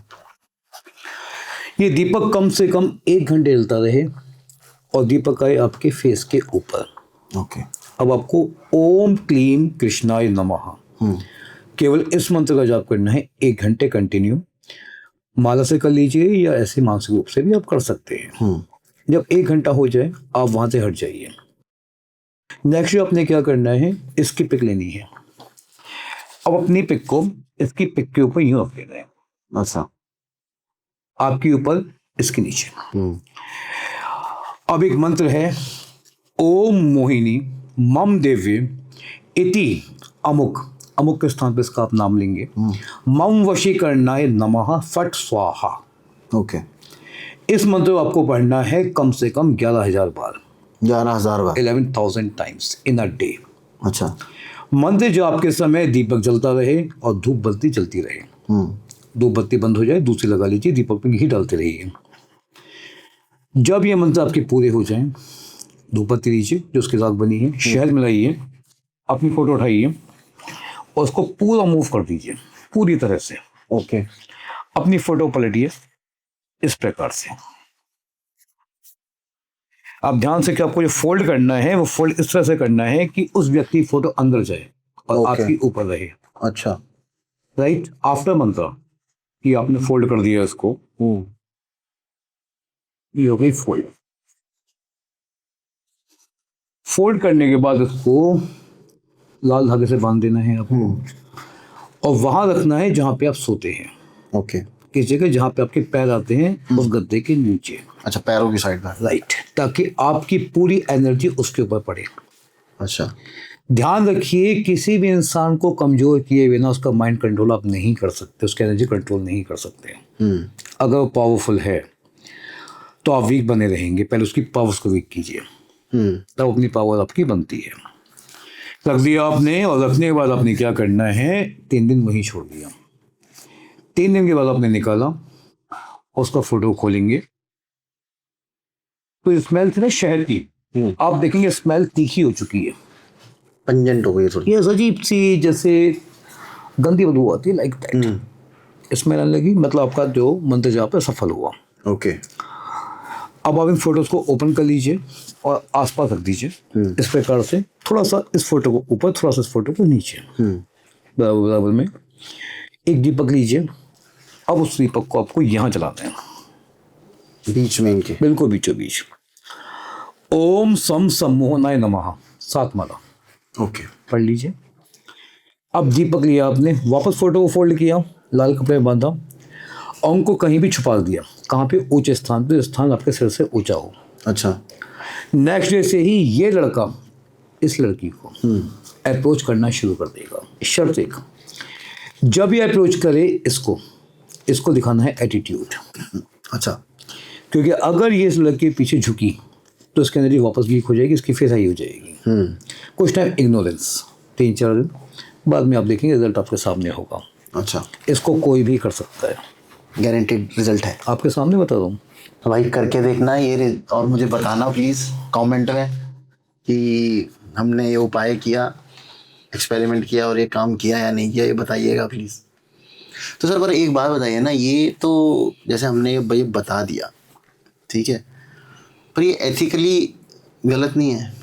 ये दीपक कम से कम 1 घंटे जलता रहे और दीपक आए आपके फेस के ऊपर। ओके। अब आपको ओम क्लीम कृष्णाय नमः केवल इस मंत्र का जाप करना है 1 घंटे कंटिन्यू। माला से कर लीजिए या ऐसे मानसिक रूप से भी आप कर सकते हैं। जब 1 घंटा हो जाए आप वहां से हट जाइए। नेक्स्ट आपने क्या करना है, इसकी पिक लेनी है। अब अपनी पिक को इसकी पिक के ऊपर यूं रख देना है। अच्छा। आपके ऊपर, इसके नीचे। अब एक मंत्र है, ओम मोहिनी मम देव्य इति अमुक। अमुक के स्थान पर इसका आप नाम लेंगे। मम वशीकरणाय नमः फट स्वाहा। ओके। इस मंत्र को आपको पढ़ना है कम से कम 11,000 बार। 11,000 बार। 11,000 टाइम्स इन अ डे। अच्छा। मंत्र जो आपके समय दीपक जलता रहे और धूप बत्ती जलती रहे। धूप बत्ती बंद हो जाए दूसरी लगा लीजिए, दीपक पे घी डालते रहिए। जब ये मंत्र आपके पूरे हो जाएं, धूप बत्ती लीजिए जो उसके साथ बनी है, शहद मिलाइए, अपनी फोटो उठाइए और उसको पूरा मूव कर दीजिए पूरी तरह से। ओके। अपनी फोटो पलटिए इस प्रकार से। आप ध्यान से कि आपको जो फोल्ड करना है वो फोल्ड इस तरह से करना है कि उस व्यक्ति की फोटो अंदर जाए और Okay. आपकी ऊपर रहे। अच्छा। राइट आफ्टर मंत्र कि आपने फोल्ड कर दिया इसको। ये हो गई फोल्ड। फोल्ड करने के बाद इसको लाल धागे से बांध देना है आपको और वहां रखना है जहां पे आप सोते हैं। ओके। किस जगह जहां पे आपके पैर आते हैं उस गद्दे के नीचे। अच्छा, पैरों की साइड में। राइट, ताकि आपकी पूरी एनर्जी उसके ऊपर पड़े। अच्छा। ध्यान रखिए किसी भी इंसान को कमजोर किए बिना उसका माइंड कंट्रोल आप नहीं कर सकते, उसकी एनर्जी कंट्रोल नहीं कर सकते। अगर वो पावरफुल है तो आप वीक बने रहेंगे। पहले उसकी पावर्स को वीक कीजिए, तब अपनी पावर आपकी बनती है। रख दिया आपने और रखने के बाद आपने क्या करना है, 3 दिन वहीं छोड़ दिया। 3 दिन के बाद आपने निकाला और उसका फोटो खोलेंगे तो स्मेल थी ना शहद की, आप देखेंगे स्मेल तीखी हो चुकी है, पंजेंट हो गई थोड़ी। ये अजीब सी जैसे गंदी बदबू आती है, लाइक दैट स्मेल आने लगी। मतलब आपका जो मंत्र जाप है सफल हुआ। ओके। अब आप इन फोटोज को ओपन कर लीजिए और आसपास रख दीजिए इस प्रकार से। थोड़ा सा इस फोटो को ऊपर, थोड़ा सा इस फोटो को नीचे, बराबर बराबर में। एक दीपक लीजिए। अब उस दीपक को आपको यहाँ जलाना है, बीच में इनके। बिल्कुल बीचों बीच। ओम सम सम्मोहनाय नमः 7 माला ओके। पढ़ लीजिए। अब दीपक लिया आपने, वापस फोटो को फोल्ड किया, लाल कपड़े में बांधा और उनको कहीं भी छुपा दिया। कहाँ पे, ऊंचे स्थान पे, स्थान आपके सिर से ऊंचा हो। अच्छा। नेक्स्ट डे से ही ये लड़का इस लड़की को अप्रोच करना शुरू कर देगा। शर्त एक, जब ये अप्रोच करे इसको दिखाना है एटीट्यूड। अच्छा। क्योंकि अगर ये इस लड़के के पीछे झुकी तो इसकी एनर्जी वापस वीक हो जाएगी, इसकी फेस हाई हो जाएगी। कुछ टाइम इग्नोरेंस, 3-4 दिन बाद में आप देखेंगे रिजल्ट आपके सामने होगा। अच्छा। इसको कोई भी कर सकता है, गारंटेड रिजल्ट है। आपके सामने बता दूँ। तो भाई करके देखना ये और मुझे बताना प्लीज़ कमेंट में कि हमने ये उपाय किया, एक्सपेरिमेंट किया और ये काम किया या नहीं किया, ये बताइएगा प्लीज़। तो सर पर एक बात बताइए ना, ये तो जैसे हमने ये बता दिया, ठीक है, पर ये एथिकली गलत नहीं है?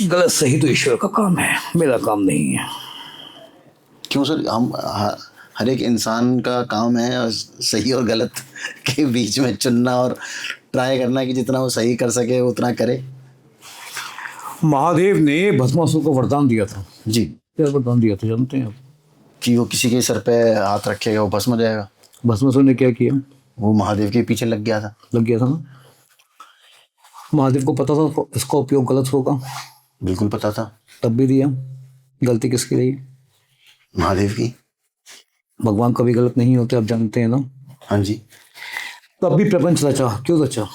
गलत सही तो ईश्वर का काम है, मेरा काम नहीं है। क्यों सर? हम हर एक इंसान का काम है सही और गलत के बीच में चुनना और ट्राई करना कि जितना वो सही कर सके उतना करे। महादेव ने भस्मासुर को वरदान दिया था। जी। क्या वरदान दिया था जानते हैं आप? कि वो किसी के सर पे हाथ रखेगा वो भस्म हो जाएगा। भस्मासुर ने क्या किया? वो महादेव के पीछे लग गया था ना। महादेव को पता था इसका उपयोग गलत होगा, बिल्कुल पता था, तब भी दिया। गलती किसकी रही? महादेव की। भगवान कभी गलत नहीं होते, आप जानते हैं ना। हाँ जी। तब भी प्रपंच रचा। क्यों रचा?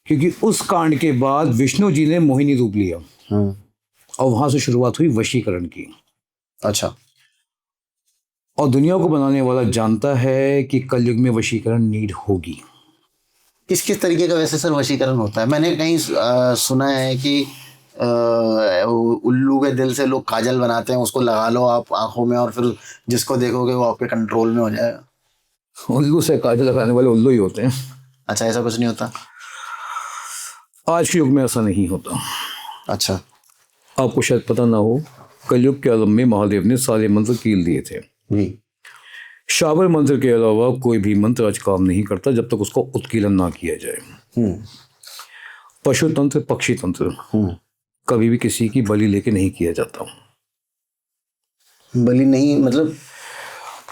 क्योंकि उस कांड के बाद विष्णु जी ने मोहिनी रूप लिया और वहां से शुरुआत हुई वशीकरण की। अच्छा। और दुनिया को बनाने वाला जानता है कि कलयुग में वशीकरण नीड होगी। किस किस तरीके का वैसे सर वशीकरण होता है? मैंने कहीं सुना है कि उल्लू के दिल से लोग काजल बनाते हैं, उसको लगा लो आप आंखों में और फिर जिसको देखोगे वो आपके कंट्रोल में हो जाएगा। उल्लू से काजल लगाने वाले उल्लू ही होते हैं। अच्छा, ऐसा कुछ नहीं होता? आज के युग में ऐसा नहीं होता। अच्छा। आपको शायद पता ना हो, कलयुग के आलम में महादेव ने सारे मंत्र कील दिए थे। शाबर मंत्र के अलावा कोई भी मंत्र आज काम नहीं करता जब तक उसका उत्कीलन ना किया जाए। पशु तंत्र, पक्षी तंत्र कभी भी किसी की बलि लेके नहीं किया जाता। बलि नहीं मतलब?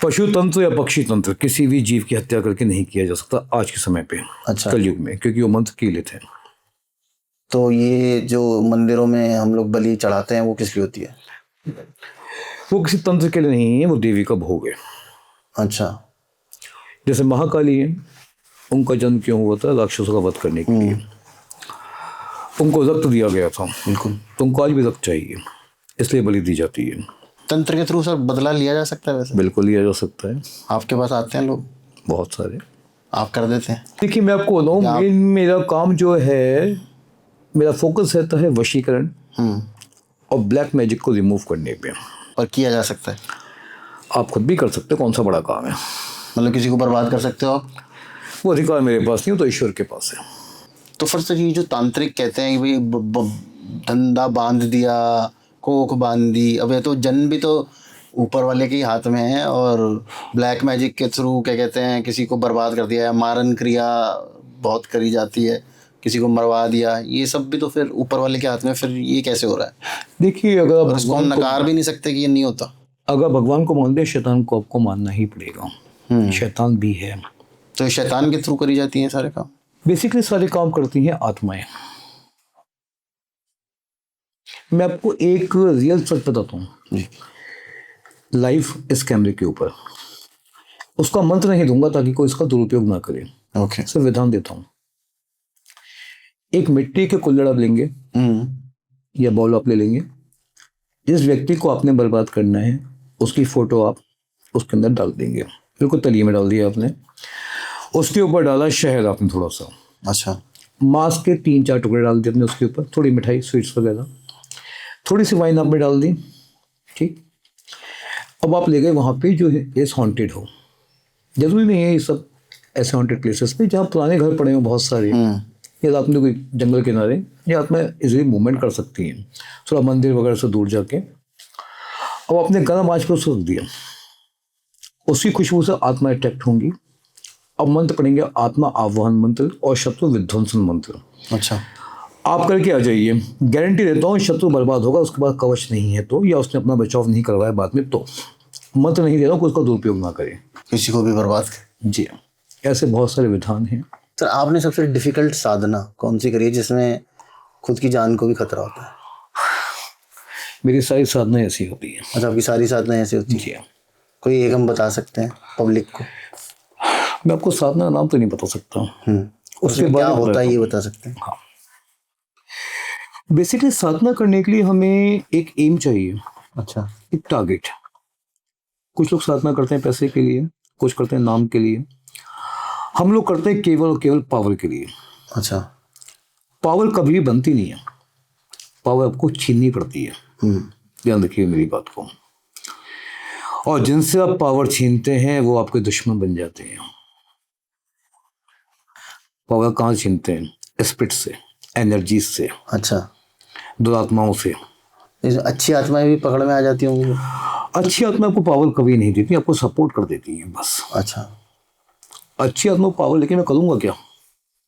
पशु तंत्र या पक्षी तंत्र किसी भी जीव की हत्या करके नहीं किया जा सकता आज के समय पे। अच्छा। कलयुग में, क्योंकि वो मंत्र कीले थे। तो ये जो मंदिरों में हम लोग बलि चढ़ाते हैं वो किस लिए होती है? वो किसी तंत्र के लिए नहीं है, वो देवी का भोग है। अच्छा। जैसे महाकाली है, उनका जन्म क्यों हुआ था? राक्षसों का वध करने के लिए। उनको रक्त दिया गया था। बिल्कुल। तो उनको आज भी रक्त चाहिए, इसलिए बलि दी जाती है। तंत्र के थ्रू सर बदला लिया जा सकता है वैसे? बिल्कुल लिया जा सकता है। आपके पास आते हैं लोग? बहुत सारे। आप कर देते हैं? देखिए, मैं आपको बताऊँ, मेरा काम जो है, मेरा फोकस रहता है वशीकरण और ब्लैक मैजिक को रिमूव करने पे। और किया जा सकता है? आप खुद भी कर सकते हो, कौन सा बड़ा काम है। मतलब किसी को बर्बाद कर सकते हो आप? वो अधिकार मेरे पास नहीं हो, तो ईश्वर के पास है। तो फिर सर ये जो तांत्रिक कहते हैं कि भाई धंधा बांध दिया, कोख बांध दी, अब ये तो जन्म भी तो ऊपर वाले के ही हाथ में है, और ब्लैक मैजिक के थ्रू क्या कहते हैं किसी को बर्बाद कर दिया, मारन क्रिया बहुत करी जाती है, किसी को मरवा दिया, ये सब भी तो फिर ऊपर वाले के हाथ में। फिर ये कैसे हो रहा है? देखिए, अगर इसको हम नकार भी नहीं सकते कि ये नहीं होता। अगर भगवान को मानते हैं, शैतान को आपको मानना ही पड़ेगा। शैतान भी है। तो शैतान के थ्रू करी जाती है सारे काम? बेसिकली सारे काम करती हैं आत्माएं। मैं आपको एक रियल सच बताता हूँ। लाइफ इस कैमरे के ऊपर, उसका मंत्र नहीं दूंगा ताकि कोई इसका दुरुपयोग ना करे। ओके। सिर्फ विधान देता हूँ। एक मिट्टी के कुल्हड़ आप लेंगे या बॉल आप ले लेंगे, जिस व्यक्ति को आपने बर्बाद करना है उसकी फोटो आप उसके अंदर डाल देंगे। बिल्कुल तलिए में डाल दिया आपने, उसके ऊपर डाला शहद आपने थोड़ा सा। अच्छा। मांस के 3-4 टुकड़े डाल दिए आपने उसके ऊपर, थोड़ी मिठाई, स्वीट्स वगैरह, थोड़ी सी वाइन आपने डाल दी। ठीक। अब आप ले गए वहाँ पे जो है प्लेस हॉन्टेड हो। जरूरी नहीं है ये सब ऐसे हॉन्टेड प्लेसेस पे जहाँ पुराने घर पड़े हो बहुत सारे, या रात में कोई जंगल किनारे, या आप में इजीली मूवमेंट कर सकती हैं थोड़ा मंदिर वगैरह से दूर जाके। अब आपने गर्म आंच पर उसको रख दिया, उसकी खुशबू से आत्मा अट्रैक्ट होंगी। अब मंत्र पढ़ेंगे, आत्मा आह्वान मंत्र और शत्रु विध्वंसन मंत्र। अच्छा। आप करके आ जाइए, गारंटी देता हूँ शत्रु बर्बाद होगा। उसके बाद कवच नहीं है तो, या उसने अपना बचाव नहीं करवाया बाद में तो, मंत्र नहीं दे रहा हूँ कि उसका दुरुपयोग ना करे, किसी को भी बर्बाद करे। जी, ऐसे बहुत सारे विधान हैं। सर आपने सबसे डिफिकल्ट साधना कौन सी करी है जिसमें खुद की जान को भी खतरा होता है? मेरी सारी साधनाएं ऐसी होती हैं। अच्छा, आपकी सारी साधनाएं ऐसी होती हैं? जी। कोई एक हम बता सकते हैं पब्लिक को? मैं आपको साधना का नाम तो नहीं बता सकता, उसमें क्या होता है ये बता सकते हैं? हाँ, बेसिकली साधना करने के लिए हमें एक एम चाहिए। अच्छा। एक टारगेट। कुछ लोग साधना करते हैं पैसे के लिए, कुछ करते हैं नाम के लिए, हम लोग करते हैं केवल और केवल पावर के लिए। अच्छा। पावर कभी भी बनती नहीं है, पावर आपको छीननी पड़ती है। ध्यान रखिए मेरी बात को। और जिनसे आप पावर छीनते हैं वो आपके दुश्मन बन जाते हैं। पावर कहाँ छीनते हैं? स्पिरिट से, एनर्जी से। अच्छा। दुरात्माओं से। अच्छी आत्माएं भी पकड़ में आ जाती होंगी? अच्छी आत्मा आपको पावर कभी नहीं देती, आपको सपोर्ट कर देती है बस। अच्छा। अच्छी आत्मा को पावर लेके मैं करूँगा क्या?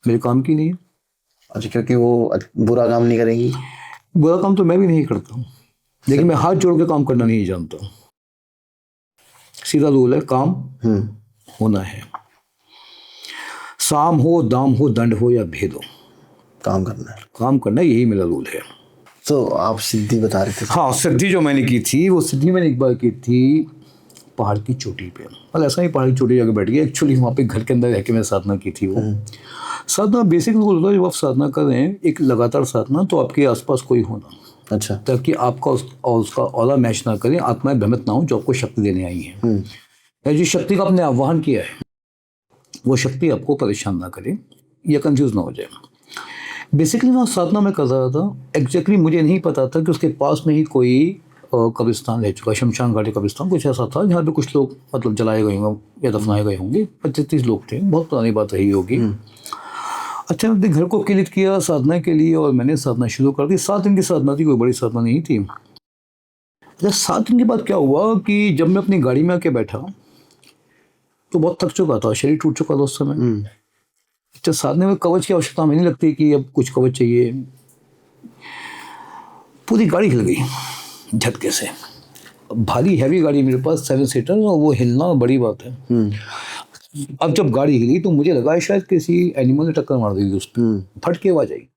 मेरे काम की नहीं है। अच्छा, क्योंकि वो बुरा काम नहीं करेंगी? बुरा काम तो मैं भी नहीं करता हूँ, लेकिन मैं हाथ जोड़ के काम करना नहीं जानता। सीधा रूल है, काम होना है। साम हो, दाम हो, दंड हो या भेद हो, काम करना है। काम करना है, यही मेरा रूल है। तो आप सिद्धि बता रहे थे? हाँ, सिद्धि जो मैंने की थी, वो सिद्धि मैंने एक बार की थी पहाड़ की चोटी पे, मतलब ऐसा ही पहाड़ की चोटी जाके बैठ गया। एक्चुअली वहाँ पे घर के अंदर रह के मैंने साधना की थी। वो साधना बेसिक होता है, जब आप साधना कर रहे हैं एक लगातार साधना, तो आपके आसपास कोई होना, अच्छा। ताकि आपका और उसका औला मैच ना करें, आत्माएं भ्रमित ना हो जो आपको शक्ति देने आई है, या जिस शक्ति का आपने आह्वान किया है वो शक्ति आपको परेशान ना करे या कंफ्यूज ना हो जाए। बेसिकली वहाँ साधना में कर रहा था। एग्जैक्टली मुझे नहीं पता था कि उसके पास में ही कोई कब्रिस्तान रह चुका, शमशान घाटी कब्रिस्तान कुछ ऐसा था, जहाँ पे कुछ लोग मतलब जलाए गए होंगे या दफनाए गए होंगे। 25-30 लोग थे, बहुत पुरानी बात रही होगी। अच्छा, मैंने घर को क्लिक किया साधना के लिए और मैंने साधना शुरू कर दी। 7 दिन की साधना थी, कोई बड़ी साधना नहीं थी। अच्छा, 7 दिन के बाद क्या हुआ कि जब मैं अपनी गाड़ी में आके बैठा तो बहुत थक चुका था, शरीर टूट चुका था उस समय। अच्छा, साधने में कवच की आवश्यकता हमें नहीं लगती कि अब कुछ कवच चाहिए। पूरी गाड़ी हिल गई झटके से। भारी हैवी गाड़ी मेरे पास 7 सीटर, और वो हिलना बड़ी बात है। अब जब गाड़ी हिली तो मुझे लगा शायद किसी एनिमल ने टक्कर मार दी उस पर, फट के आवाज आई।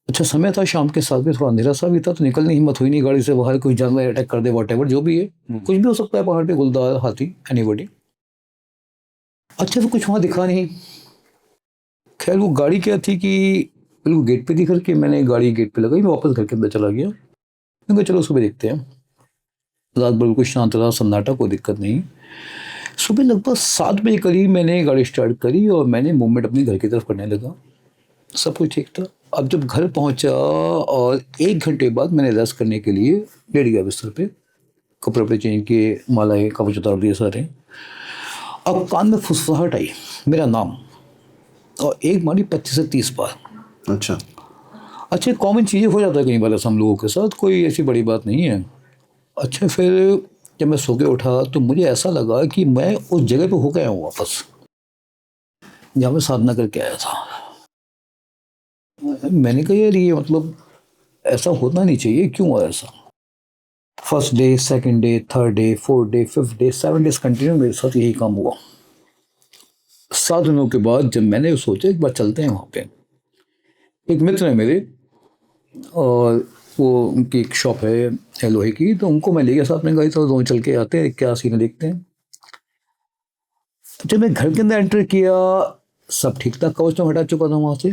अच्छा, समय था शाम के 7 बजे, थोड़ा अंधेरा सा भी था, तो निकलने की हिम्मत हुई नहीं गाड़ी से बाहर। कोई जानवर अटैक कर दे, वॉटेवर जो भी है, कुछ भी हो सकता है पहाड़ पे, गुलदार, हाथी, एनीबॉडी। अच्छा, तो कुछ वहां दिखा नहीं। खैर वो गाड़ी क्या थी कि बिल्कुल गेट पे थी घर के, मैंने गाड़ी गेट पे लगाई, मैं वापस घर के अंदर चला गया। मैंने कहा चलो सुबह देखते हैं। रात भर बिल्कुल शांत रहा, सन्नाटा, कोई दिक्कत नहीं। सुबह लगभग 7 बजे करीब मैंने गाड़ी स्टार्ट करी और मैंने मूवमेंट अपनी घर की तरफ करने लगा। सब कुछ ठीक था। अब जब घर पहुंचा और 1 घंटे बाद मैंने रेस्ट करने के लिए लेट गया बिस्तर पे, कपड़े वपड़े चेंज किए, मालाएं कवच उतार दिए सारे। अब कान में फुसफुसाहट आई, मेरा नाम, और एक मारी 25 से 30 बार। अच्छा। अच्छा, कॉमन चीज़ें हो जाता है कई बार ऐसा हम लोगों के साथ, कोई ऐसी बड़ी बात नहीं है। अच्छा, फिर जब मैं सो के उठा तो मुझे ऐसा लगा कि मैं उस जगह पे हो गया हूँ वापस, जहाँ मैं साधना करके आया था। मैंने कहा यार ये मतलब ऐसा होना नहीं चाहिए, क्यों हुआ ऐसा। First day, second day, third day, fourth day, 5th day, 7 days continue मेरे साथ यही काम हुआ। 7 दिनों के बाद जब मैंने सोचा एक बार चलते हैं वहाँ पे, एक मित्र है मेरे और वो उनकी एक शॉप है लोहे की, तो उनको मैं ले गया साथ में गाड़ी, तो दोनों चल के आते हैं, क्या सीन देखते हैं। जब मैं घर के अंदर एंटर किया सब ठीक था, कवच में हटा चुका था वहां से।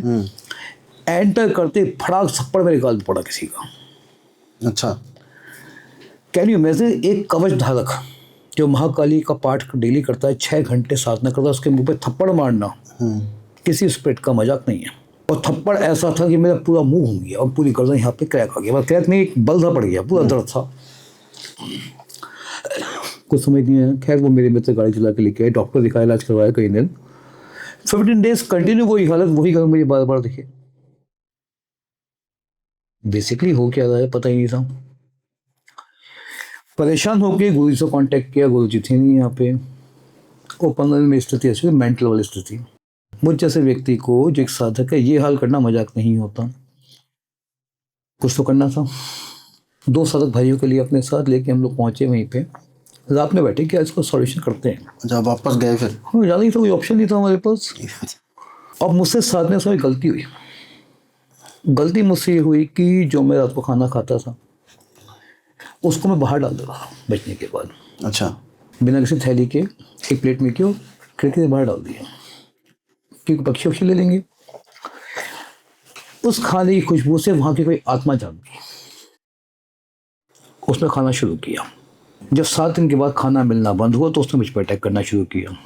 एंटर करते फटाक थप्पड़ मेरे गाल पे पड़ा किसी का। अच्छा। कैन यू इमेजिन, एक कवच धारक जो महाकाली का पाठ डेली करता है, 6 घंटे साधना करता है, उसके मुंह पे थप्पड़ मारना किसी स्पिरिट का मजाक नहीं है। और थप्पड़ ऐसा था कि मेरा पूरा मुंह हो गया और पूरी गर्दन यहाँ पे क्रैक आ गया, क्रैक नहीं, एक बल्दा पड़ गया, पूरा दर्द था। कुछ समझ नहीं आया। खैर वो मेरे मित्र गाड़ी चला के लेके आए, डॉक्टर दिखाया, इलाज करवाया कई दिन। 15 डेज कंटिन्यू वही हालत, वही गम मुझे बार बार दिखे। बेसिकली हो क्या रहा है पता ही नहीं था। परेशान होकर गुरु जी से कांटेक्ट किया, गुरु जी थे नहीं यहाँ पे। वो 15 दिन में स्थिति ऐसी मेंटल वाली स्थिति। मुझ जैसे व्यक्ति को जो एक साधक है, ये हाल करना मजाक नहीं होता, कुछ तो करना था। 2 साधक भाइयों के लिए अपने साथ लेके हम लोग पहुंचे वहीं पे। रात में बैठे क्या इसको सॉल्यूशन करते हैं। जब वापस गए फिर? हाँ, ज़्यादा ही तो कोई ऑप्शन नहीं था हमारे पास। अब मुझसे साधने से गलती हुई। गलती मुझसे ये हुई कि जो मैं रात को खाना खाता था उसको मैं बाहर डाल दूँगा बचने के बाद। अच्छा। बिना किसी थैली के एक प्लेट में क्यों, खिड़की से बाहर डाल दिया, क्योंकि पक्षी वक्षी ले लेंगे। उस खाने की खुशबू से वहाँ की कोई आत्मा जाग गई, उसने खाना शुरू किया। जब 7 दिन के बाद खाना मिलना बंद हुआ तो उसने मुझ पर अटैक करना शुरू किया।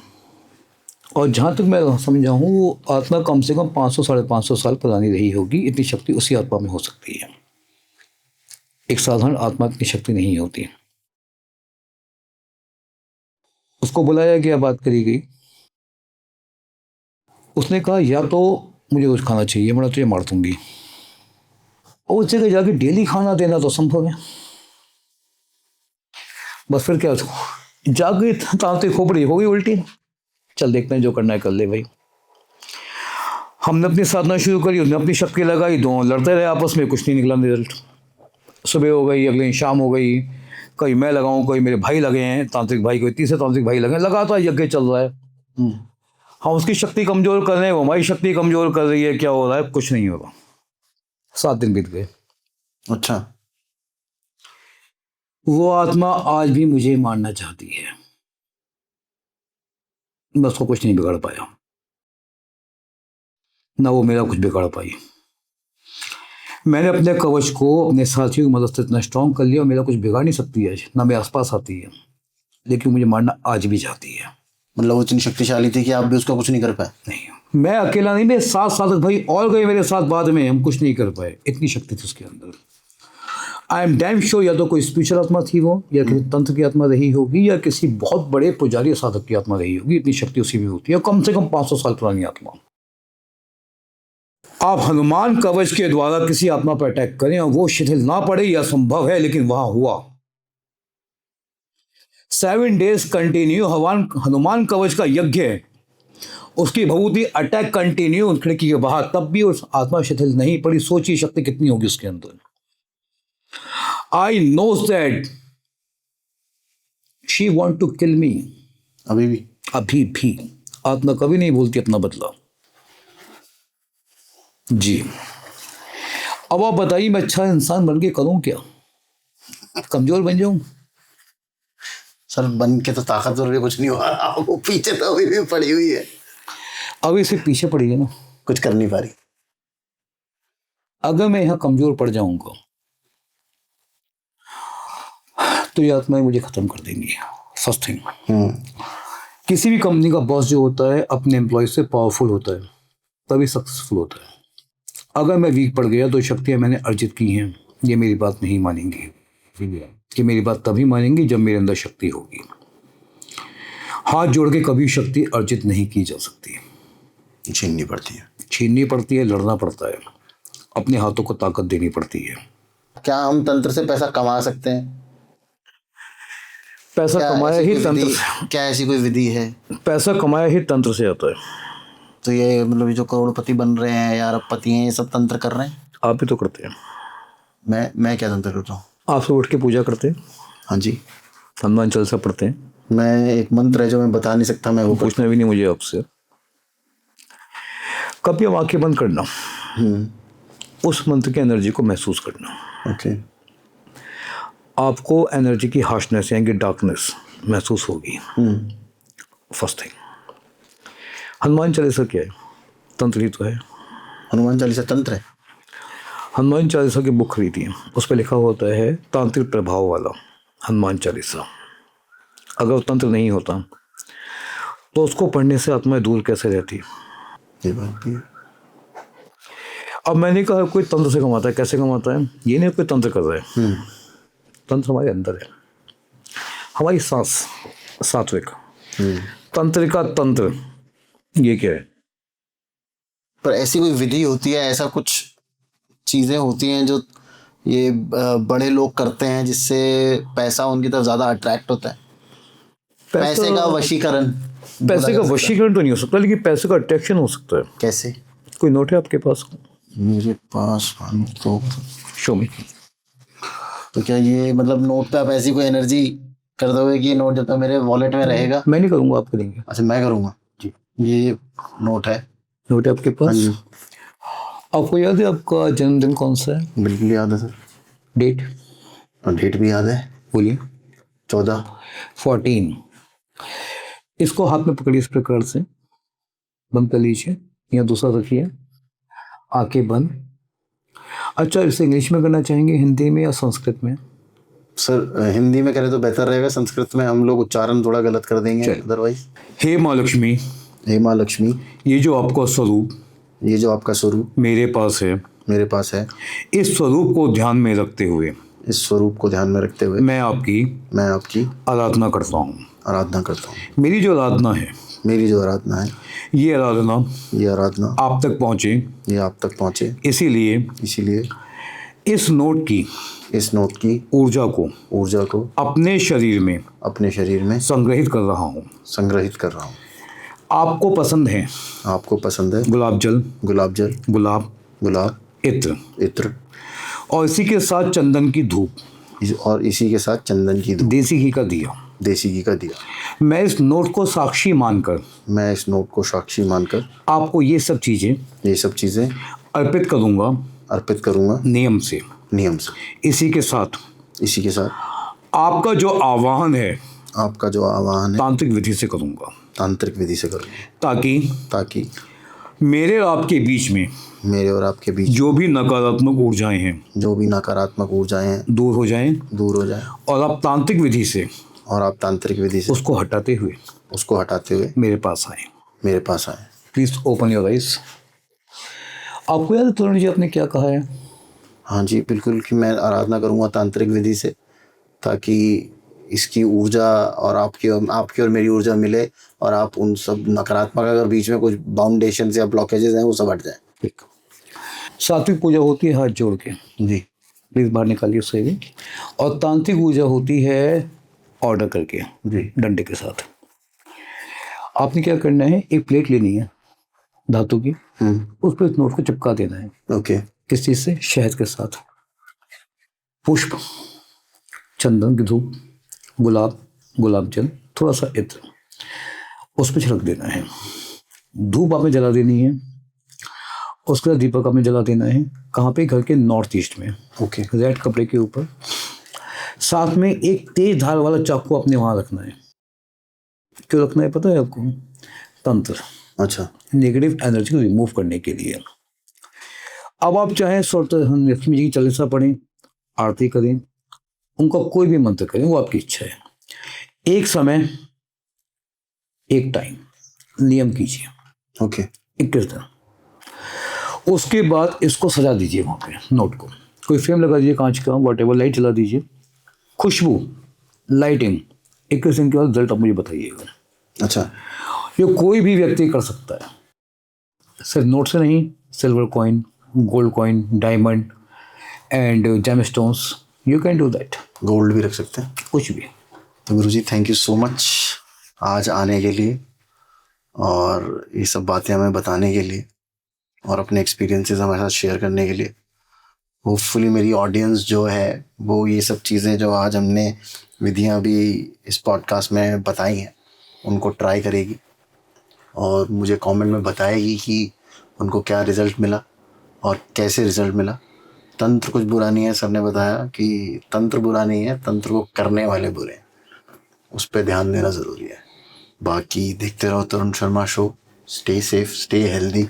और जहाँ तक मैं समझा हूँ वो आत्मा कम से कम 500 साढ़े 500 साल पुरानी रही होगी। इतनी शक्ति उसी आत्मा में हो सकती है, एक साधारण आत्मा की शक्ति नहीं होती। उसको बुलाया गया, बात करी गई। उसने कहा या तो मुझे कुछ खाना चाहिए वरना तुझे मार दूंगी। और उस जगह जाके डेली खाना देना तो संभव है। बस फिर क्या, जाके तांते खोपड़ी हो गई उल्टी। चल देखते हैं जो करना है कर ले भाई। हमने अपनी साधना शुरू करी, उसने अपनी शक्ति लगाई, दोनों लड़ते रहे आपस में, कुछ नहीं निकला रिजल्ट। सुबह हो गई, अगले दिन शाम हो गई, कहीं मैं लगाऊं, कोई मेरे भाई लगे हैं तांत्रिक भाई, कोई तीसरे तांत्रिक भाई लगे हैं, लगातार यज्ञ चल रहा है। हम उसकी शक्ति कमजोर कर रहे हैं, वो हमारी शक्ति कमजोर कर रही है। क्या हो रहा है, कुछ नहीं होगा। 7 दिन बीत गए। अच्छा। वो आत्मा आज भी मुझे मारना चाहती है, मैं उसको कुछ नहीं बिगाड़ पाया, ना वो मेरा कुछ बिगाड़ पाई। मैंने अपने कवच को अपने साथियों की मदद से इतना स्ट्रांग कर लिया और मेरा कुछ बिगाड़ नहीं सकती है, ना मेरे आसपास आती है, लेकिन मुझे मारना आज भी चाहती है। मतलब वो इतनी शक्तिशाली थी कि आप भी उसका कुछ नहीं कर पाए? नहीं, मैं अकेला नहीं, मेरे साथ साधक भाई और गए मेरे साथ, बाद में हम कुछ नहीं कर पाए, इतनी शक्ति थी उसके अंदर। आई एम डैम श्योर या तो कोई स्पिरिचुअल आत्मा थी वो, या किसी तंत्र की आत्मा रही होगी, या किसी बहुत बड़े पुजारी साधक की आत्मा रही होगी। इतनी शक्ति उसी में होती है, कम से कम 500 साल पुरानी आत्मा। आप हनुमान कवच के द्वारा किसी आत्मा पर अटैक करें और वो शिथिल ना पड़े, यह संभव है, लेकिन वहां हुआ। 7 डेज कंटिन्यू हनुमान कवच का यज्ञ है, उसकी भभूति अटैक कंटिन्यू खिड़की के बाहर, तब भी उस आत्मा शिथिल नहीं पड़ी। सोचिए शक्ति कितनी होगी उसके अंदर। I knows that she want to kill me. अभी भी आत्मा कभी नहीं भूलती अपना बदला। जी, अब आप बताइए, मैं अच्छा इंसान बन के करूं क्या? कमजोर बन जाऊं? सर बन के तो ताकतवर भी कुछ नहीं हुआ, वो पीछे तो अभी भी पड़ी हुई है। अभी से पीछे पड़ी है ना, कुछ कर नहीं पा रही। अगर मैं यहां कमजोर पड़ जाऊंगा तो ये आत्माएं मुझे खत्म कर देंगी। फर्स्ट थिंग, किसी भी कंपनी का बॉस जो होता है अपने एम्प्लॉय से पावरफुल होता है, तभी सक्सेसफुल होता है। अगर मैं वीक पड़ गया तो शक्तियां मैंने अर्जित की हैं, ये मेरी बात नहीं मानेंगी। कि मेरी बात तभी मानेंगी जब मेरे अंदर शक्ति होगी। हाथ जोड़ के कभी शक्ति अर्जित नहीं की जा सकती, छीननी पड़ती है, लड़ना पड़ता है, अपने हाथों को ताकत देनी पड़ती है। क्या हम तंत्र से पैसा कमा सकते हैं? पैसा कमाया ही तंत्र से। क्या ऐसी कोई विधि है? पैसा कमाया ही तंत्र से आता है। तो ये मतलब जो करोड़पति बन रहे हैं या अरबपति हैं, ये सब तंत्र कर रहे हैं? आप भी तो करते हैं। मैं क्या तंत्र करता हूँ? आप सब उठ के पूजा करते हैं? हाँ जी। हनुमान चालीसा पढ़ते हैं? मैं एक मंत्र है जो मैं बता नहीं सकता, मैं वो पूछना भी नहीं मुझे आपसे। कभी आप आंखें बंद करना, उस मंत्र की एनर्जी को महसूस करना। ओके। आपको एनर्जी की हार्शनेस यानी कि डार्कनेस महसूस होगी। फर्स्ट थिंग, हनुमान चालीसा क्या है? तंत्र ही तो है। हनुमान चालीसा तंत्र है? हनुमान चालीसा की बुक खरीदी है, उस पर लिखा होता है तांत्रिक प्रभाव वाला हनुमान चालीसा। अगर वो तंत्र नहीं होता तो उसको पढ़ने से आत्माएं दूर कैसे रहती? ये बात भी है। अब मैंने कहा कोई तंत्र से कमाता है, कैसे कमाता है? ये नहीं कोई तंत्र कर रहा है, तंत्र हमारे अंदर है, हमारी सांस सात्विक। तंत्रिका तंत्र ये क्या है? पर ऐसी कोई विधि होती है, ऐसा कुछ चीजें होती हैं जो ये बड़े लोग करते हैं जिससे पैसा उनकी तरफ ज्यादा अट्रैक्ट होता है? पैसे का वशीकरण। पैसे का वशीकरण तो नहीं हो सकता, लेकिन पैसे का अट्रैक्शन हो सकता है। कैसे? कोई नोट है आपके पास? मेरे पास तो शो में। तो क्या ये मतलब नोट पे आप ऐसी कोई एनर्जी कर दोगे कि ये नोट जब तक मेरे वॉलेट में रहेगा? मैं नहीं करूंगा, आप करेंगे। अच्छा, मैं करूंगा जी। ये नोट है? नोट है आपके पास? आपको याद है आपका जन्मदिन कौन सा है? बिल्कुल याद है सर। डेट? और डेट भी याद है। बोलिए। 14। इसको हाथ में पकड़िए, इस प्रकार से बंद कर लीजिए, या दूसरा रखिए, आंखें बंद। अच्छा, इसे इंग्लिश में करना चाहेंगे, हिंदी में या संस्कृत में? सर हिंदी में करें तो बेहतर रहेगा, संस्कृत में हम लोग उच्चारण थोड़ा गलत कर देंगे अदरवाइज। हे माँ लक्ष्मी, हे माँ लक्ष्मी, ये जो आपका स्वरूप मेरे पास है, इस स्वरूप को ध्यान में रखते हुए मैं आपकी आराधना करता हूँ। मेरी जो आराधना है ये आराधना आप तक पहुँचे, इसीलिए इस नोट की ऊर्जा को अपने शरीर में संग्रहित कर रहा हूँ। आपको पसंद है गुलाब जल, गुलाब इत्र, और इसी के साथ चंदन की धूप, देसी घी का दिया। मैं इस नोट को साक्षी मानकर आपको ये सब चीजें अर्पित करूंगा नियम से। इसी के साथ आपका जो आह्वान है आपका जो आह्वान है तांत्रिक विधि से करूँगा, तांत्रिक विधि से करूँ, ताकि मेरे और आपके बीच में मेरे और आपके बीच जो भी नकारात्मक ऊर्जाएं हैं दूर हो जाएं, और आप तांत्रिक विधि से उसको हटाते हुए मेरे पास आए। Please open your eyes. आपको याद है तरुण जी आपने क्या कहा है? हाँ जी, बिल्कुल, कि मैं आराधना करूँगा तांत्रिक विधि से, ताकि इसकी ऊर्जा और आपकी और मेरी ऊर्जा मिले और आप उन सब नकारात्मक अगर बीच में कुछ बाउंडेशन या ब्लॉकेजेस हैं वो सब हट जाए। ठीक। सात्विक पूजा होती है हाथ जोड़ के, जी, प्लीज बाहर निकालिए उससे भी। और तांत्रिक पूजा होती है ऑर्डर करके, जी, डंडे के साथ। आपने क्या करना है, एक प्लेट लेनी है धातु की, उस पर नोट को चिपका देना है। ओके। किस चीज से? शहद के साथ। पुष्प, चंदन की धूप, गुलाब जल, थोड़ा सा इत्र, उस पर छिड़क देना है। धूप आपने जला देनी है, उसके बाद दीपक आपने जला देना है। कहाँ पे? घर के नॉर्थ ईस्ट में। ओके। रेड कपड़े के ऊपर। साथ में एक तेज धार वाला चाकू आपने वहां रखना है। क्यों रखना है पता है आपको? तंत्र, अच्छा, नेगेटिव एनर्जी को रिमूव करने के लिए। अब आप चाहें लक्ष्मी जी की चालीसा पढ़ें, आरती करें, उनका कोई भी मंत्र करें, वो आपकी इच्छा है। एक समय, एक टाइम नियम कीजिए। ओके। 21 दिन। उसके बाद इसको सजा दीजिए वहां पे नोट को। कोई फ्रेम लगा दीजिए कांच का, वॉटेवर, लाइट जला दीजिए, खुशबू, लाइटिंग। 21 दिन के बाद रिजल्ट आप मुझे बताइएगा। अच्छा, ये कोई भी व्यक्ति कर सकता है, सिर्फ नोट से नहीं, silver coin, gold coin, diamond and gemstones, you can do that. Gold भी रख सकते हैं, कुछ भी। तो गुरुजी थैंक यू सो मच आज आने के लिए और ये सब बातें हमें बताने के लिए और अपने एक्सपीरियंसेस हमारे साथ शेयर करने के लिए। होपफुली मेरी ऑडियंस जो है वो ये सब चीज़ें जो आज हमने विधियाँ भी इस पॉडकास्ट में बताई हैं उनको ट्राई करेगी और मुझे कमेंट में बताएगी कि उनको क्या रिज़ल्ट मिला और कैसे रिज़ल्ट मिला। तंत्र कुछ बुरा नहीं है, सर ने बताया कि तंत्र बुरा नहीं है, तंत्र को करने वाले बुरे हैं, उस पर ध्यान देना ज़रूरी है। बाकी देखते रहो Tarun Sharma show. Stay safe, stay healthy.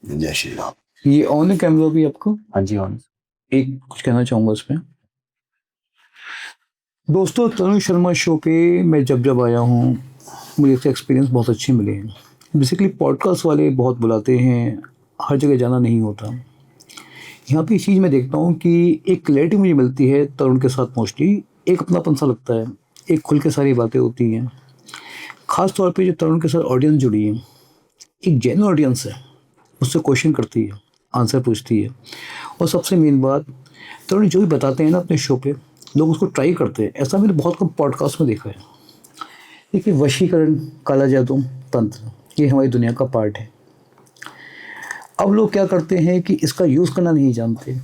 जय श्री राम। ये ऑन कैमरा भी आपको? हाँ जी, ऑन। एक कुछ कहना चाहूँगा इस पर। दोस्तों, तरुण शर्मा शो पे मैं जब आया हूँ मुझे इससे एक्सपीरियंस बहुत अच्छे मिले हैं। बेसिकली पॉडकास्ट वाले बहुत बुलाते हैं, हर जगह जाना नहीं होता। यहाँ पे इस चीज़ में देखता हूँ कि एक क्लैरिटी मुझे मिलती है तरुण के साथ। मोस्टली एक अपनापन सा लगता है, एक खुल के सारी बातें होती हैं। ख़ास तौर पे जो तरुण के साथ ऑडियंस जुड़ी है, एक जेन्युइन ऑडियंस है, उससे क्वेश्चन करती है, आंसर पूछती है। और सबसे मेन बात, तरुण जो भी बताते हैं ना अपने शो पे, लोग उसको ट्राई करते हैं। ऐसा मैंने बहुत कम पॉडकास्ट में देखा है। देखिए, वशीकरण, काला जादू, तंत्र, ये हमारी दुनिया का पार्ट है। अब लोग क्या करते हैं कि इसका यूज़ करना नहीं जानते,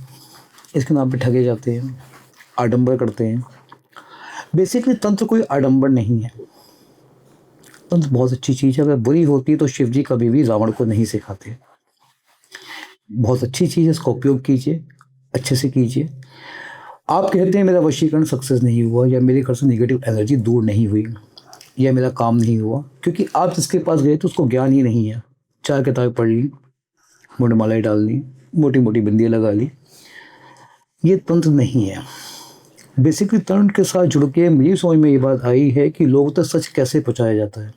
इसके नाम पे ठगे जाते हैं, आडंबर करते हैं। बेसिकली तंत्र कोई आडंबर नहीं है। तंत्र बहुत अच्छी चीज़ है। अगर बुरी होती है तो शिव जी कभी भी रावण को नहीं सिखाते। बहुत अच्छी चीज़ है, इसका उपयोग कीजिए, अच्छे से कीजिए। आप कहते हैं मेरा वशीकरण सक्सेस नहीं हुआ, या मेरे घर से नेगेटिव एनर्जी दूर नहीं हुई, या मेरा काम नहीं हुआ, क्योंकि आप जिसके पास गए तो उसको ज्ञान ही नहीं है। 4 किताबें पढ़ ली, मुंडमालाएं डाल ली, मोटी मोटी बिंदियाँ लगा ली, ये तंत्र नहीं है। बेसिकली तरुण के साथ जुड़ के मुझे समझ में ये बात आई है कि लोगों तक सच कैसे पहुँचाया जाता है।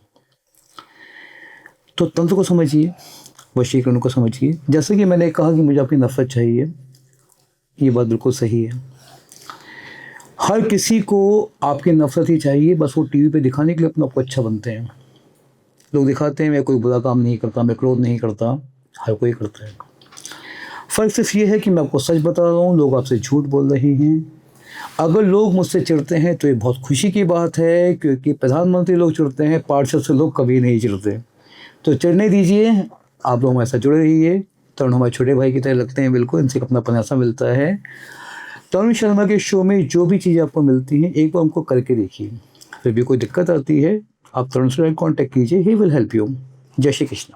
तो तंत्र को समझिए, वशीकरण को समझिए। जैसे कि मैंने कहा कि मुझे अपनी नफरत चाहिए, ये बात बिल्कुल सही है। हर किसी को आपकी नफरत ही चाहिए, बस वो टीवी पे दिखाने के लिए अपना आपको अच्छा बनते हैं। लोग दिखाते हैं मैं कोई बुरा काम नहीं करता, मैं क्रोध नहीं करता, हर कोई करता है। फ़र्क सिर्फ ये है कि मैं आपको सच बता रहा हूँ, लोग आपसे झूठ बोल रहे हैं। अगर लोग मुझसे चिढ़ते हैं तो ये बहुत खुशी की बात है, क्योंकि प्रधानमंत्री लोग चिढ़ते हैं, पार्षद से लोग कभी नहीं चिढ़ते। तो चिढ़ने दीजिए, आप लोग हमारे साथ जुड़े रहिए। तरुण हमारे छोटे भाई की तरह लगते हैं, बिल्कुल इनसे अपना ऐसा मिलता है। तरुण शर्मा के शो में जो भी चीज़ें आपको मिलती हैं, एक बार उनको करके देखिए। फिर भी कोई दिक्कत आती है, आप तरुण से कॉन्टैक्ट कीजिए, ही विल हेल्प यू। जय श्री कृष्ण।